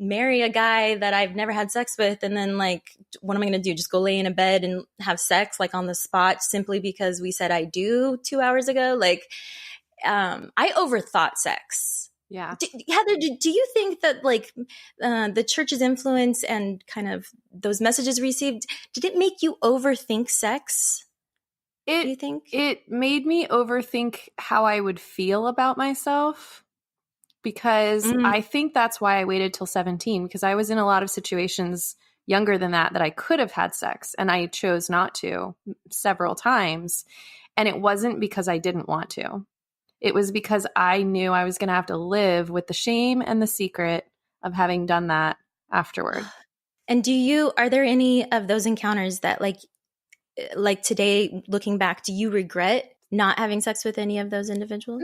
marry a guy that I've never had sex with. And then like, what am I going to do? Just go lay in a bed and have sex like on the spot simply because we said I do 2 hours ago. Like, I overthought sex. Yeah. Heather, do you think that like the church's influence and kind of those messages received, did it make you overthink sex? Do you think? It made me overthink how I would feel about myself. Because I think that's why I waited till 17, because I was in a lot of situations younger than that I could have had sex and I chose not to several times. And it wasn't because I didn't want to. It was because I knew I was going to have to live with the shame and the secret of having done that afterward. And are there any of those encounters that like today, looking back, do you regret not having sex with any of those individuals?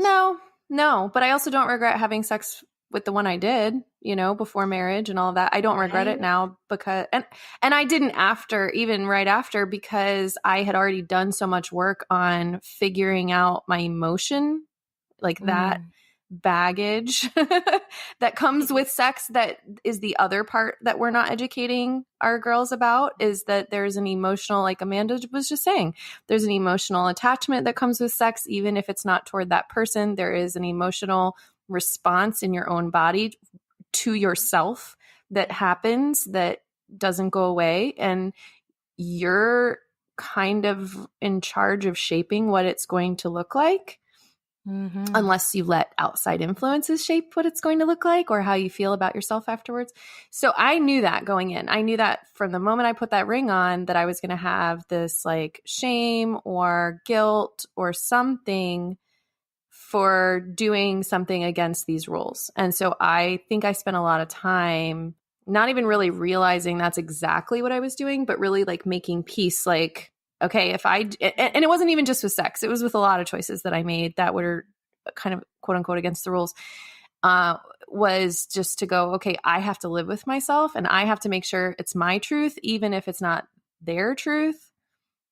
No, but I also don't regret having sex with the one I did, before marriage and all of that. I don't regret it now because, and I didn't right after, because I had already done so much work on figuring out my emotion, like that baggage that comes with sex that is the other part that we're not educating our girls about, is that there's an emotional, like Amanda was just saying, there's an emotional attachment that comes with sex. Even if it's not toward that person, there is an emotional response in your own body to yourself that happens that doesn't go away. And you're kind of in charge of shaping what it's going to look like. Mm-hmm. Unless you let outside influences shape what it's going to look like or how you feel about yourself afterwards. So I knew that going in. I knew that from the moment I put that ring on, that I was going to have this like shame or guilt or something for doing something against these rules. And so I think I spent a lot of time not even really realizing that's exactly what I was doing, but really like making peace, like, okay, and it wasn't even just with sex. It was with a lot of choices that I made that were kind of quote unquote against the rules, was just to go, okay, I have to live with myself and I have to make sure it's my truth, even if it's not their truth.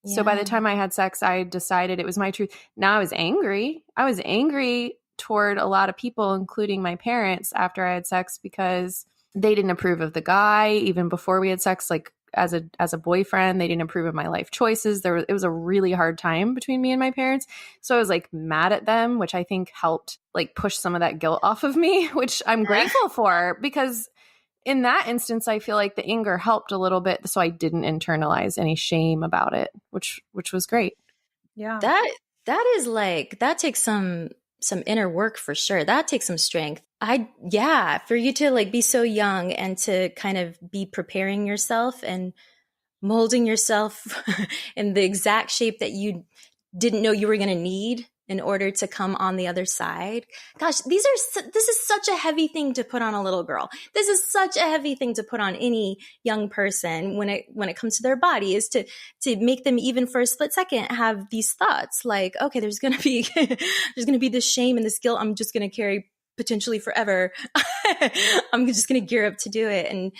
Yeah. So by the time I had sex, I decided it was my truth. Now I was angry. I was angry toward a lot of people, including my parents, after I had sex, because they didn't approve of the guy even before we had sex. Like, as a boyfriend, they didn't approve of my life choices. It was a really hard time between me and my parents. So I was like mad at them, which I think helped like push some of that guilt off of me, which I'm grateful for, because in that instance, I feel like the anger helped a little bit. So I didn't internalize any shame about it, which was great. Yeah. That is like, that takes some inner work for sure. That takes some strength. For you to like be so young and to kind of be preparing yourself and molding yourself in the exact shape that you didn't know you were going to need in order to come on the other side. Gosh, this is such a heavy thing to put on a little girl. This is such a heavy thing to put on any young person when it comes to their body, is to make them even for a split second have these thoughts like, okay, there's going to be this shame and this guilt I'm just going to carry potentially forever. I'm just going to gear up to do it. And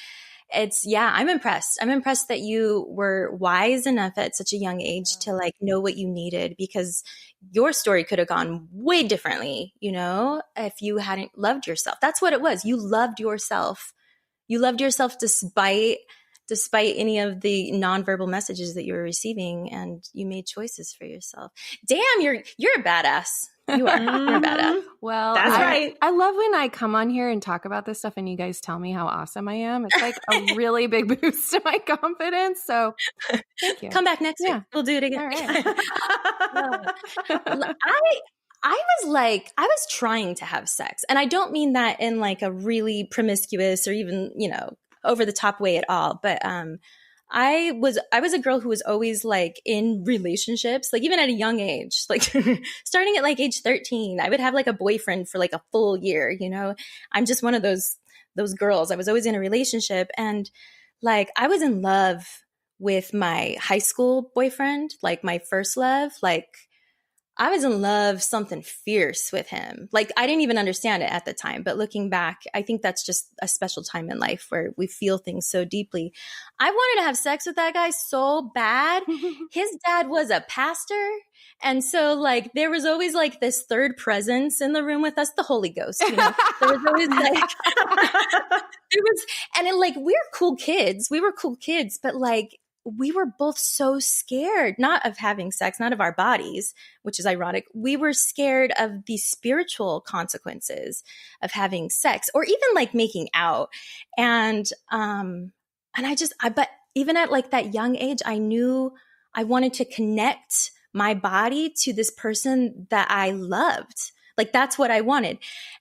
I'm impressed. I'm impressed that you were wise enough at such a young age to like know what you needed, because your story could have gone way differently, if you hadn't loved yourself. That's what it was. You loved yourself. You loved yourself despite any of the nonverbal messages that you were receiving, and you made choices for yourself. Damn, you're a badass. You are. You're a badass. Well, that's right. I love when I come on here and talk about this stuff and you guys tell me how awesome I am. It's like a really big boost to my confidence. So thank you. Come back next week. We'll do it again. All right. I was trying to have sex, and I don't mean that in like a really promiscuous or even, over the top way at all. But, I was a girl who was always like in relationships, like even at a young age, like starting at like age 13, I would have like a boyfriend for like a full year, I'm just one of those girls. I was always in a relationship, and like I was in love with my high school boyfriend, like my first love. Like I was in love, something fierce with him. Like I didn't even understand it at the time, but looking back, I think that's just a special time in life where we feel things so deeply. I wanted to have sex with that guy so bad. His dad was a pastor. And so like there was always like this third presence in the room with us, the Holy Ghost, There was always like, we were cool kids. We were cool kids, but like, we were both so scared, not of having sex, not of our bodies, which is ironic. We were scared of the spiritual consequences of having sex or even like making out. But even at like that young age, I knew I wanted to connect my body to this person that I loved. Like that's what I wanted.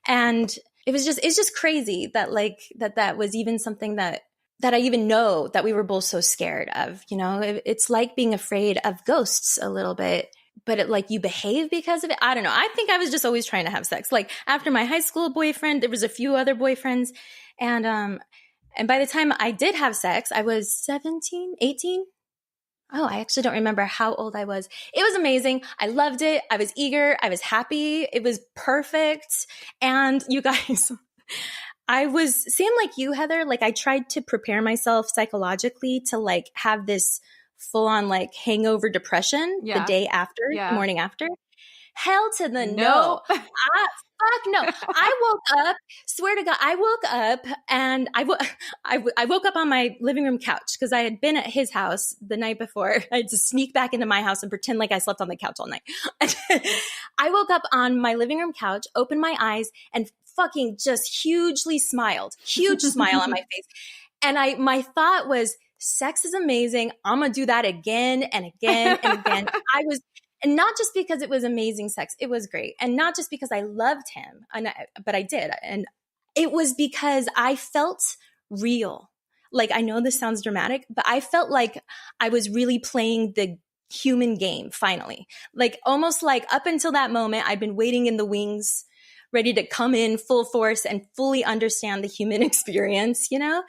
And it's just crazy that like, that was even something that I even know that we were both so scared of, it's like being afraid of ghosts a little bit, but you behave because of it. I don't know. I think I was just always trying to have sex. Like after my high school boyfriend, there was a few other boyfriends. And by the time I did have sex, I was 17, 18. Oh, I actually don't remember how old I was. It was amazing. I loved it. I was eager. I was happy. It was perfect. And you guys, I was same like you, Heather. Like I tried to prepare myself psychologically to like have this full on like hangover depression the day after, the morning after. Hell to the no. Fuck no. I woke up, swear to God, I woke up and I woke up on my living room couch because I had been at his house the night before. I had to sneak back into my house and pretend like I slept on the couch all night. I woke up on my living room couch, opened my eyes, and fucking just hugely smiled. Huge smile on my face. And my thought was, sex is amazing. I'm going to do that again and again and again. And not just because it was amazing sex, it was great. And not just because I loved him, but I did. And it was because I felt real. Like, I know this sounds dramatic, but I felt like I was really playing the human game finally. Like, almost like up until that moment, I'd been waiting in the wings, ready to come in full force and fully understand the human experience, you know?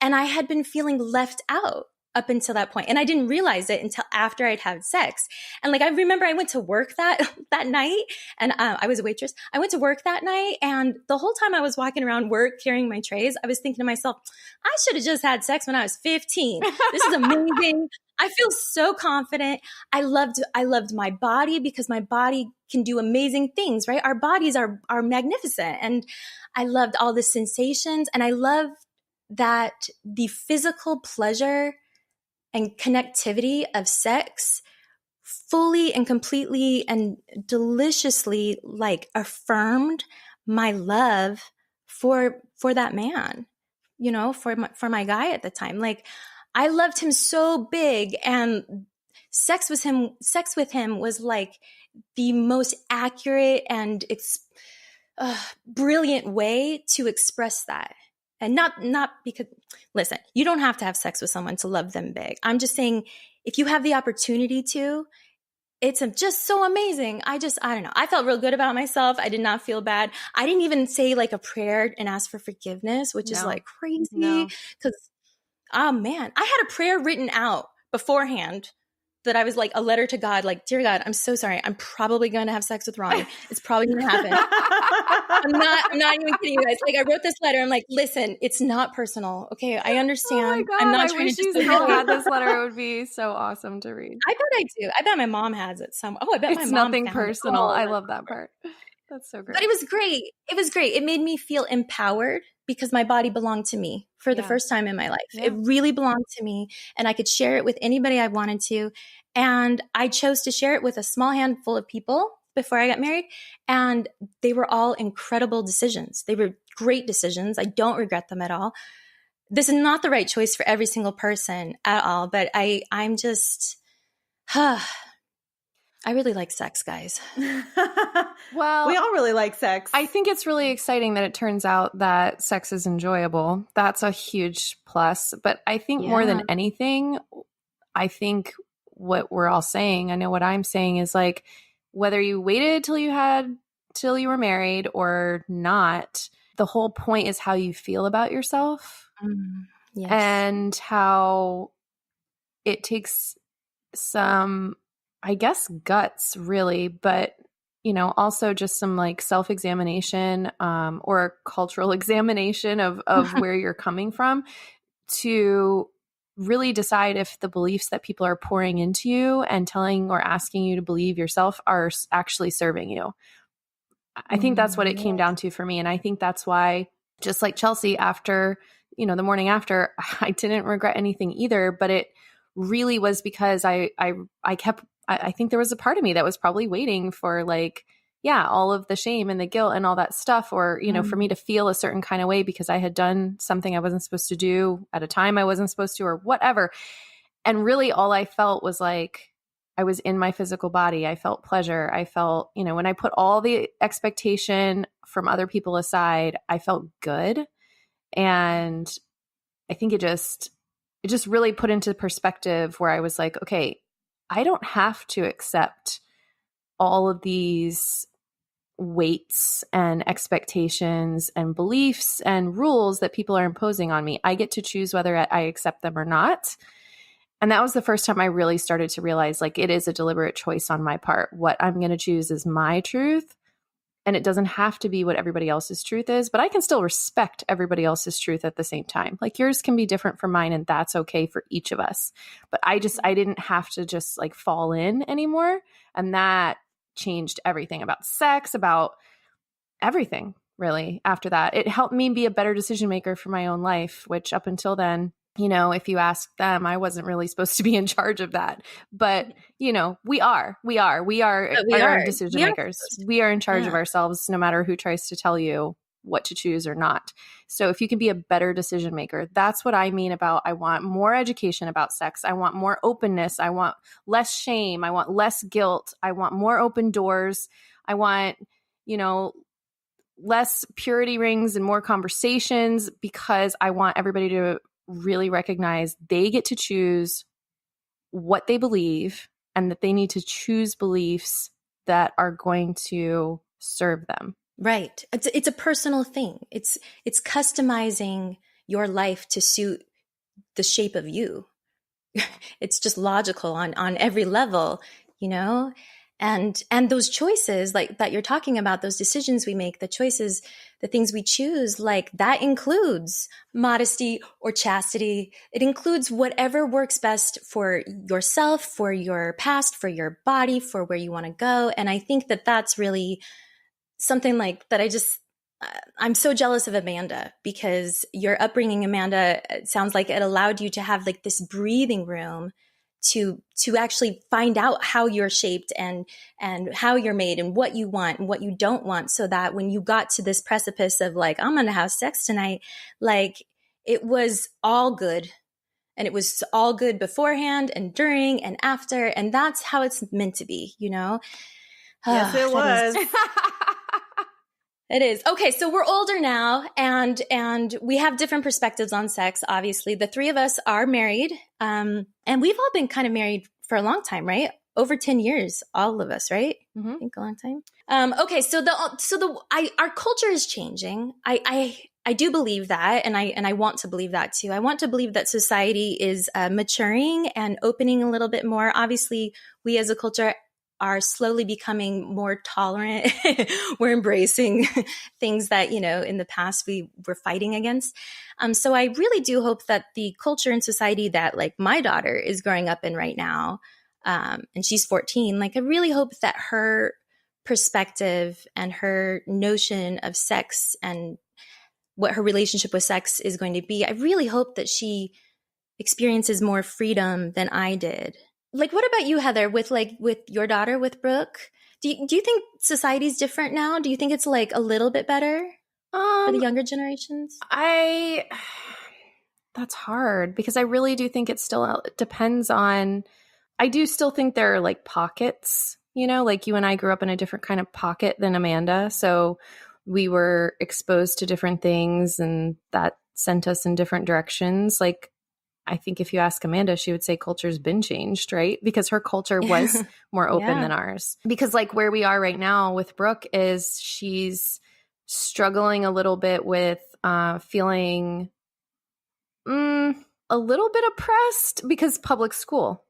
And I had been feeling left out up until that point. And I didn't realize it until after I'd had sex. And like, I remember I went to work that night, and I was a waitress. I went to work that night, and the whole time I was walking around work carrying my trays, I was thinking to myself, I should have just had sex when I was 15. This is amazing. I feel so confident. I loved my body because my body can do amazing things, right? Our bodies are magnificent. And I loved all the sensations, and I loved that the physical pleasure and connectivity of sex fully and completely and deliciously like affirmed my love for that man, you know, for my guy at the time. Like, I loved him so big, and sex with him was like the most accurate and brilliant way to express that. And not because, listen, you don't have to have sex with someone to love them big. I'm just saying, if you have the opportunity to, it's just so amazing. I don't know. I felt real good about myself. I did not feel bad. I didn't even say like a prayer and ask for forgiveness, which is like crazy. Because, oh man, I had a prayer written out beforehand that I was like a letter to God, like, dear God, I'm so sorry. I'm probably going to have sex with Ronnie. It's probably going to happen. I'm not even kidding you guys. Like, I wrote this letter. I'm like, listen, it's not personal. Okay. I understand. Oh my God, I'm not I trying wish to you just still had this letter. It would be so awesome to read. I bet I do. I bet my mom has it somewhere. Oh, I bet It's my mom nothing found personal. it. I love that part. That's so great. But it was great. It was great. It made me feel empowered because my body belonged to me for the first time in my life. Yeah. It really belonged to me, and I could share it with anybody I wanted to. And I chose to share it with a small handful of people before I got married. And they were all incredible decisions. They were great decisions. I don't regret them at all. This is not the right choice for every single person at all. But I'm just, I really like sex, guys. Well, we all really like sex. I think it's really exciting that it turns out that sex is enjoyable. That's a huge plus. But I think more than anything, I think what we're all saying, I know what I'm saying is like, whether you waited till you were married or not, the whole point is how you feel about yourself. Yes. And how it takes some, I guess, guts really, but you know, also just some like self-examination or cultural examination of where you're coming from to really decide if the beliefs that people are pouring into you and telling or asking you to believe yourself are actually serving you. I think that's what it came down to for me. And I think that's why, just like Chelsea, after, you know, the morning after, I didn't regret anything either, but it really was because I think there was a part of me that was probably waiting for like, all of the shame and the guilt and all that stuff, or, you know, for me to feel a certain kind of way because I had done something I wasn't supposed to do at a time I wasn't supposed to, or whatever. And really all I felt was like, I was in my physical body. I felt pleasure. I felt, you know, when I put all the expectation from other people aside, I felt good. And I think it just really put into perspective where I was like, okay, I don't have to accept all of these weights and expectations and beliefs and rules that people are imposing on me. I get to choose whether I accept them or not. And that was the first time I really started to realize like it is a deliberate choice on my part. What I'm going to choose is my truth. And it doesn't have to be what everybody else's truth is, but I can still respect everybody else's truth at the same time. Like yours can be different from mine, and that's okay for each of us. But I didn't have to just like fall in anymore. And that changed everything about sex, about everything really after that. It helped me be a better decision maker for my own life, which up until then, if you ask them, I wasn't really supposed to be in charge of that. But, we are our own decision makers. We are in charge of ourselves, no matter who tries to tell you what to choose or not. So if you can be a better decision maker, that's what I mean about, I want more education about sex. I want more openness. I want less shame. I want less guilt. I want more open doors. I want, less purity rings and more conversations, because I want everybody to really recognize they get to choose what they believe, and that they need to choose beliefs that are going to serve them. Right. It's a personal thing. It's customizing your life to suit the shape of you. It's just logical on every level, and those choices like that you're talking about, those decisions we make, the choices, the things we choose, like that includes modesty or chastity. It includes whatever works best for yourself, for your past, for your body, for where you want to go. And I think that that's really something like that. I'm so jealous of Amanda, because your upbringing, Amanda, it sounds like it allowed you to have like this breathing room to actually find out how you're shaped and how you're made and what you want and what you don't want, so that when you got to this precipice of like, I'm going to have sex tonight, like it was all good. And it was all good beforehand and during and after. And that's how it's meant to be, Yes, it was. It is. Okay, so we're older now, and we have different perspectives on sex, obviously. The three of us are married, and we've all been kind of married for a long time, right? Over 10 years, all of us, right? Mm-hmm. I think a long time. Okay, so our culture is changing. I do believe that, and I want to believe that too. I want to believe that society is maturing and opening a little bit more. Obviously, we as a culture are slowly becoming more tolerant. We're embracing things that, in the past we were fighting against. So I really do hope that the culture and society that like my daughter is growing up in right now, and she's 14, like I really hope that her perspective and her notion of sex and what her relationship with sex is going to be, I really hope that she experiences more freedom than I did. Like, what about you, Heather, with your daughter, with Brooke? Do you think society's different now? Do you think it's like a little bit better for the younger generations? That's hard, because I really do think it still depends on, I do still think there are like pockets, like you and I grew up in a different kind of pocket than Amanda. So we were exposed to different things, and that sent us in different directions. Like, I think if you ask Amanda, she would say culture's been changed, right? Because her culture was more open than ours. Because like where we are right now with Brooke is she's struggling a little bit with feeling a little bit oppressed, because public school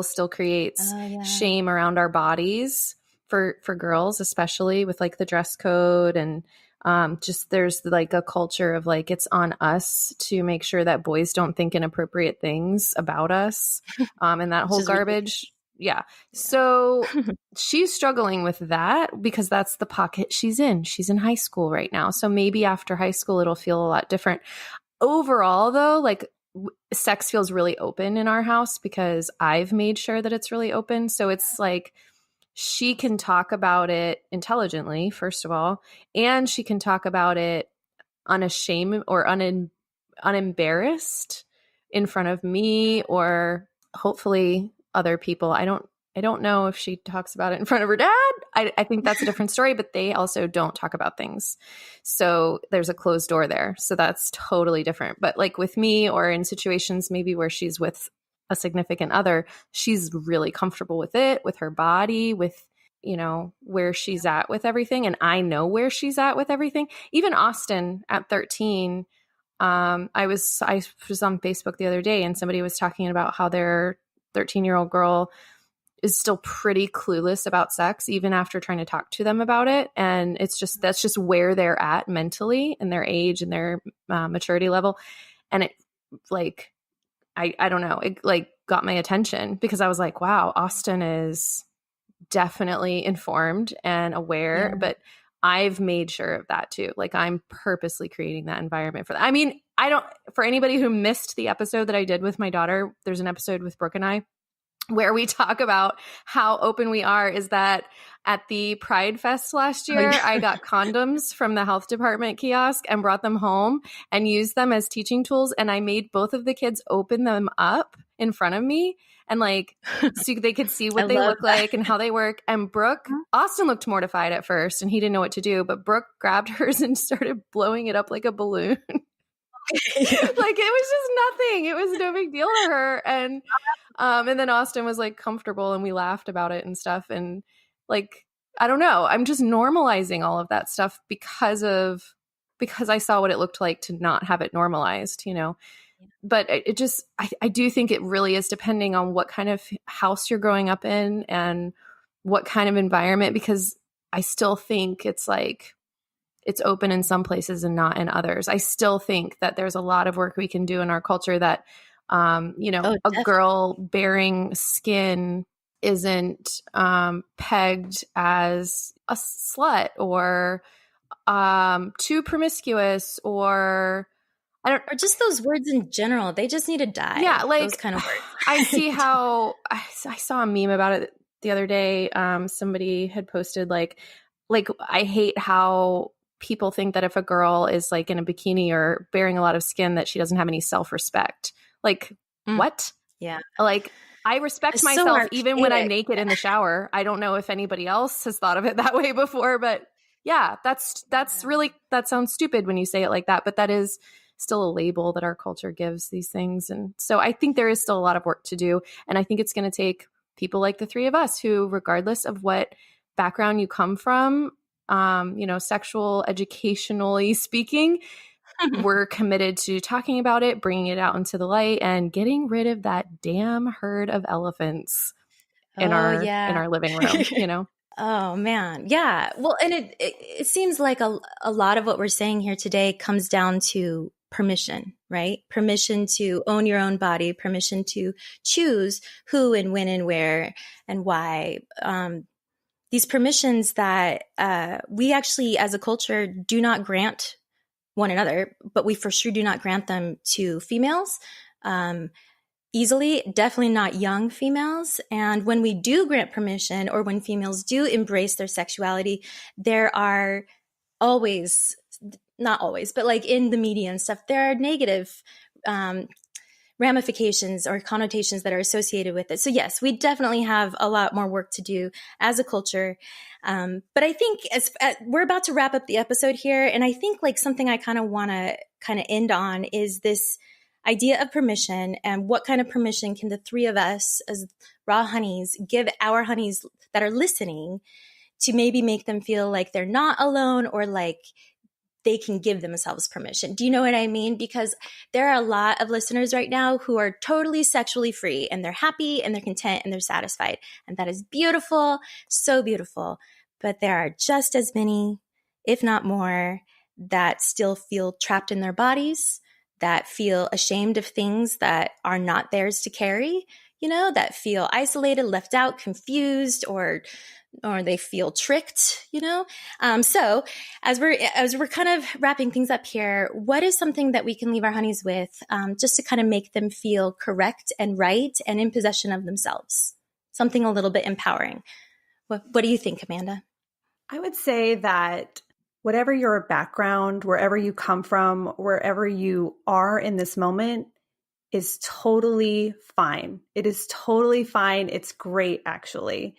still creates shame around our bodies for girls, especially with like the dress code, and just there's like a culture of like, it's on us to make sure that boys don't think inappropriate things about us, and that whole garbage. Yeah. So she's struggling with that, because that's the pocket she's in. She's in high school right now. So maybe after high school, it'll feel a lot different. Overall, though, like sex feels really open in our house, because I've made sure that it's really open. So it's like, she can talk about it intelligently, first of all, and she can talk about it unashamed or unembarrassed in front of me, or hopefully other people. I don't know if she talks about it in front of her dad. I think that's a different story, but they also don't talk about things. So there's a closed door there. So that's totally different. But like with me, or in situations maybe where she's with a significant other, she's really comfortable with it, with her body, with, where she's at with everything. And I know where she's at with everything. Even Austin at 13, I was on Facebook the other day, and somebody was talking about how their 13-year-old girl is still pretty clueless about sex, even after trying to talk to them about it. And that's just where they're at mentally, and their age and their maturity level. And it like, I don't know, it like got my attention, because I was like, wow, Austin is definitely informed and aware, but I've made sure of that too. Like I'm purposely creating that environment for that. I mean, for anybody who missed the episode that I did with my daughter, there's an episode with Brooke and I where we talk about how open we are. Is that at the Pride Fest last year, I got condoms from the health department kiosk and brought them home and used them as teaching tools. And I made both of the kids open them up in front of me and like, so they could see what they look like and how they work. And Brooke, Austin looked mortified at first and he didn't know what to do, but Brooke grabbed hers and started blowing it up like a balloon. Like it was just nothing. It was no big deal to her. And then Austin was like comfortable and we laughed about it and stuff. And like, I don't know, I'm just normalizing all of that stuff because I saw what it looked like to not have it normalized, you know. But it just, I do think it really is depending on what kind of house you're growing up in and what kind of environment, because I still think it's like, it's open in some places and not in others. I still think that there's a lot of work we can do in our culture that, you know, a girl bearing skin isn't pegged as a slut or too promiscuous or or just those words in general. They just need to die. Yeah, like those kind of words. I see how I saw a meme about it the other day. Somebody had posted like I hate how people think that if a girl is like in a bikini or bearing a lot of skin that she doesn't have any self-respect. Like what? Yeah. Like I respect myself even when I'm naked in the shower. I don't know if anybody else has thought of it that way before, but yeah, that's really, that sounds stupid when you say it like that, but that is still a label that our culture gives these things. And so I think there is still a lot of work to do. And I think it's going to take people like the three of us who, regardless of what background you come from, you know, sexual, educationally speaking, we're committed to talking about it, bringing it out into the light and getting rid of that damn herd of elephants in our living room, you know? Oh man. Yeah. Well, and it seems like a lot of what we're saying here today comes down to permission, right? Permission to own your own body, permission to choose who and when and where and why. These permissions that we actually as a culture do not grant one another, but we for sure do not grant them to females easily, definitely not young females. And when we do grant permission or when females do embrace their sexuality, there are always, not always, but like in the media and stuff, there are negative ramifications or connotations that are associated with it. So yes, we definitely have a lot more work to do as a culture. But I think as we're about to wrap up the episode here, and I think like something I kind of want to kind of end on is this idea of permission and what kind of permission can the three of us as raw honeys give our honeys that are listening to maybe make them feel like they're not alone or like they can give themselves permission. Do you know what I mean? Because there are a lot of listeners right now who are totally sexually free and they're happy and they're content and they're satisfied. And that is beautiful, so beautiful. But there are just as many, if not more, that still feel trapped in their bodies, that feel ashamed of things that are not theirs to carry, you know, that feel isolated, left out, confused, or they feel tricked, you know? So as we're kind of wrapping things up here, what is something that we can leave our honeys with just to kind of make them feel correct and right and in possession of themselves? Something a little bit empowering. What do you think, Amanda? I would say that whatever your background, wherever you come from, wherever you are in this moment is totally fine. It is totally fine. It's great, actually.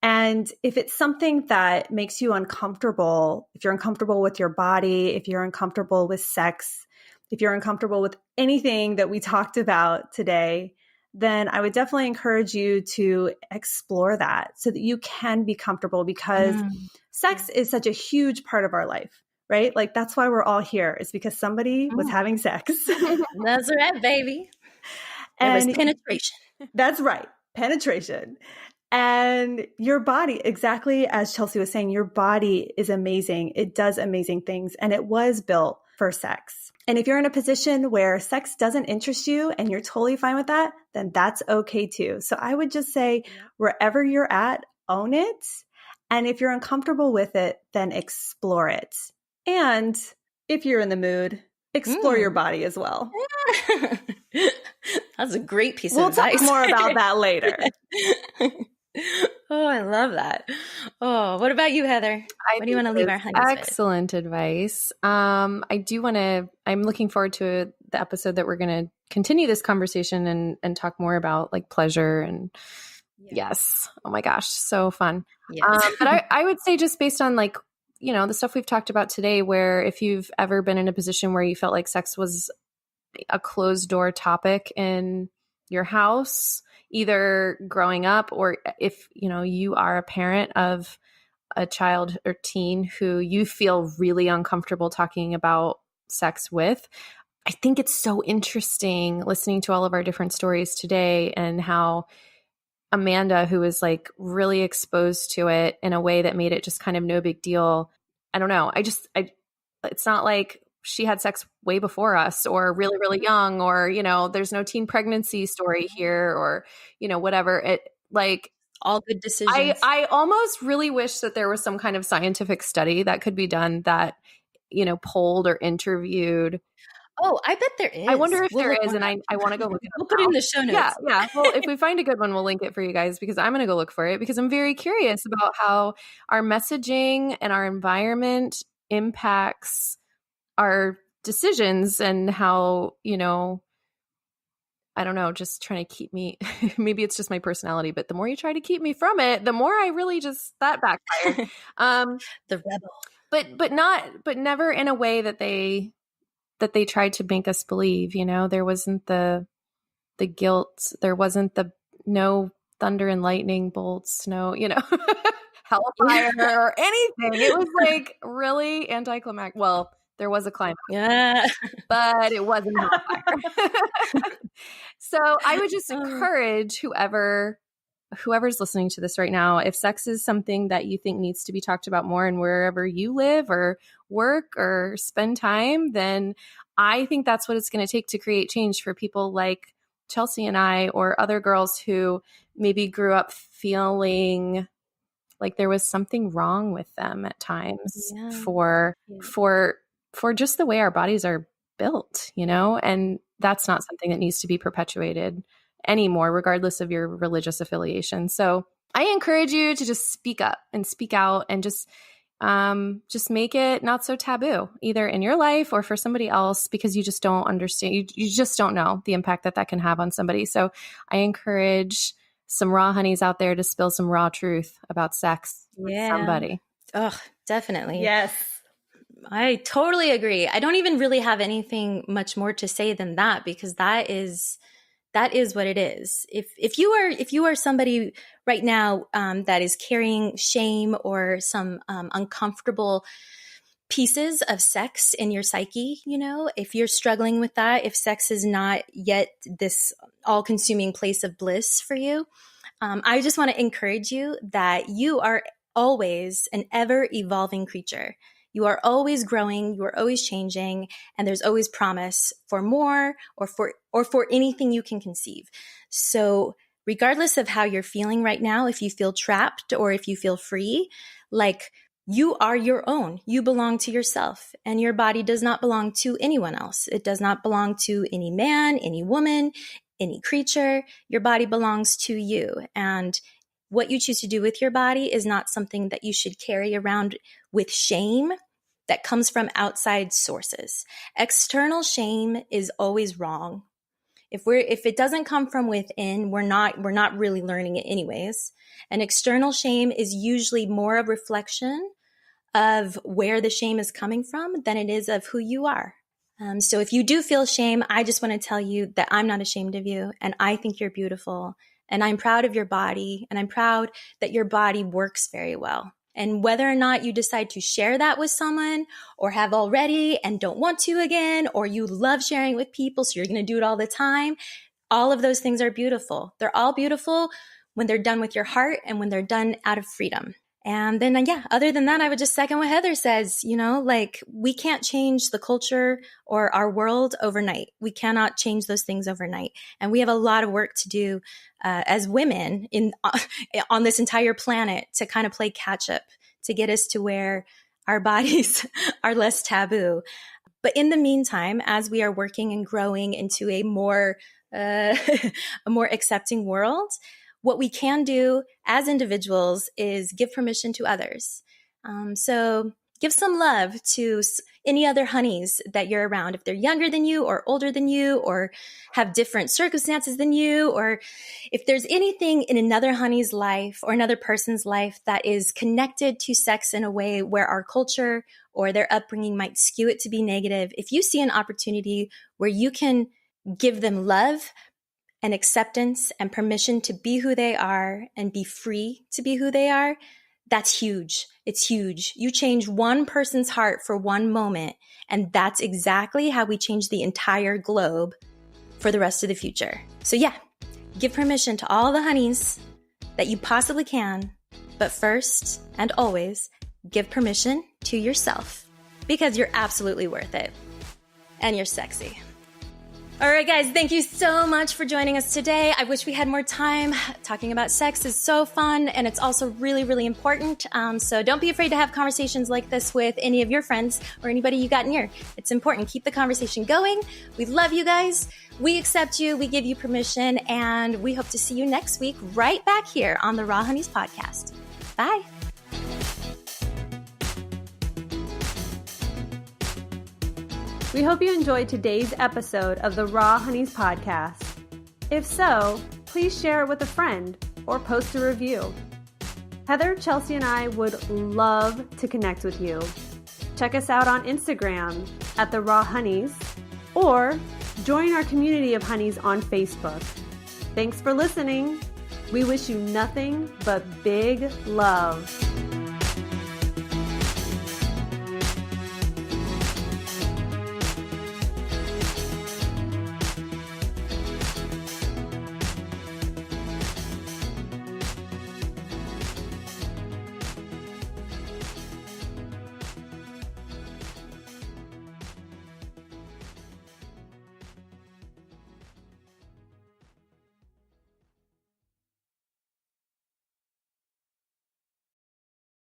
And if it's something that makes you uncomfortable, if you're uncomfortable with your body, if you're uncomfortable with sex, if you're uncomfortable with anything that we talked about today, then I would definitely encourage you to explore that so that you can be comfortable, because sex is such a huge part of our life, right? Like that's why we're all here, is because somebody was having sex. That's right, baby. And it was penetration. That's right. Penetration. And your body, exactly as Chelsea was saying, your body is amazing. It does amazing things, and it was built for sex. And if you're in a position where sex doesn't interest you and you're totally fine with that, then that's okay too. So I would just say wherever you're at, own it And if you're uncomfortable with it, then explore it. And if you're in the mood, explore your body as well. That's a great piece We'll of advice. talk more about that later. Oh, I love that. Oh, what about you, Heather? What do you want to leave our honeys with? Excellent advice. I'm looking forward to the episode that we're going to continue this conversation and talk more about like pleasure and yes. Oh my gosh. So fun. Yes. But I would say just based on like, the stuff we've talked about today, where if you've ever been in a position where you felt like sex was a closed door topic in your house, either growing up or if, you are a parent of a child or teen who you feel really uncomfortable talking about sex with, I think it's so interesting listening to all of our different stories today and how Amanda, who was like really exposed to it in a way that made it just kind of no big deal. I don't know. It's not like she had sex way before us or really, really young or, there's no teen pregnancy story here or, whatever. It like all good decisions. I almost really wish that there was some kind of scientific study that could be done that, polled or interviewed. Oh, I bet there is. I wonder if there is, and I want to go look it up. We'll put it in the show notes. Yeah. Well, if we find a good one, we'll link it for you guys because I'm going to go look for it because I'm very curious about how our messaging and our environment impacts our decisions and how, I don't know, just trying to keep me, maybe it's just my personality, but the more you try to keep me from it, the more I really just, that backfired. The rebel. But never in a way that they tried to make us believe, there wasn't the guilt. There wasn't the no thunder and lightning bolts, no, hellfire or anything. It was like really anticlimactic. Well, there was a climax, but it wasn't hellfire. So I would just encourage whoever's listening to this right now, if sex is something that you think needs to be talked about more and wherever you live or work or spend time, then I think that's what it's going to take to create change for people like Chelsea and I or other girls who maybe grew up feeling like there was something wrong with them at times for just the way our bodies are built, and that's not something that needs to be perpetuated anymore, regardless of your religious affiliation. So I encourage you to just speak up and speak out and just make it not so taboo, either in your life or for somebody else, because you just don't understand. You just don't know the impact that can have on somebody. So I encourage some raw honeys out there to spill some raw truth about sex with somebody. Oh, definitely. Yes. I totally agree. I don't even really have anything much more to say than that because that is what it is. If you are somebody right now that is carrying shame or some uncomfortable pieces of sex in your psyche, if you're struggling with that, if sex is not yet this all-consuming place of bliss for you, I just want to encourage you that you are always an ever-evolving creature. You are always growing, you are always changing, and there's always promise for more or for anything you can conceive. So regardless of how you're feeling right now, if you feel trapped or if you feel free, like you are your own. You belong to yourself, and your body does not belong to anyone else. It does not belong to any man, any woman, any creature. Your body belongs to you. And what you choose to do with your body is not something that you should carry around with shame that comes from outside sources. External shame is always wrong. If it doesn't come from within, we're not really learning it anyways. And external shame is usually more a reflection of where the shame is coming from than it is of who you are. So if you do feel shame, I just want to tell you that I'm not ashamed of you, and I think you're beautiful. And I'm proud of your body, and I'm proud that your body works very well. And whether or not you decide to share that with someone or have already and don't want to again, or you love sharing with people, so you're going to do it all the time, all of those things are beautiful. They're all beautiful when they're done with your heart and when they're done out of freedom. And then, other than that, I would just second what Heather says, like we can't change the culture or our world overnight. We cannot change those things overnight. And we have a lot of work to do as women on this entire planet to kind of play catch up to get us to where our bodies are less taboo. But in the meantime, as we are working and growing into a more accepting world, what we can do as individuals is give permission to others. So give some love to any other honeys that you're around. If they're younger than you or older than you or have different circumstances than you, or if there's anything in another honey's life or another person's life that is connected to sex in a way where our culture or their upbringing might skew it to be negative, if you see an opportunity where you can give them love and acceptance and permission to be who they are and be free to be who they are, that's huge. It's huge. You change one person's heart for one moment, and that's exactly how we change the entire globe for the rest of the future. So give permission to all the honeys that you possibly can, but first and always, give permission to yourself because you're absolutely worth it and you're sexy. All right, guys, thank you so much for joining us today. I wish we had more time. Talking about sex is so fun, and it's also really, really important. So don't be afraid to have conversations like this with any of your friends or anybody you got near. It's important. Keep the conversation going. We love you guys. We accept you. We give you permission, and we hope to see you next week right back here on the Raw Honeys podcast. Bye. We hope you enjoyed today's episode of the Raw Honeys podcast. If so, please share it with a friend or post a review. Heather, Chelsea, and I would love to connect with you. Check us out on Instagram at the Raw Honeys or join our community of honeys on Facebook. Thanks for listening. We wish you nothing but big love.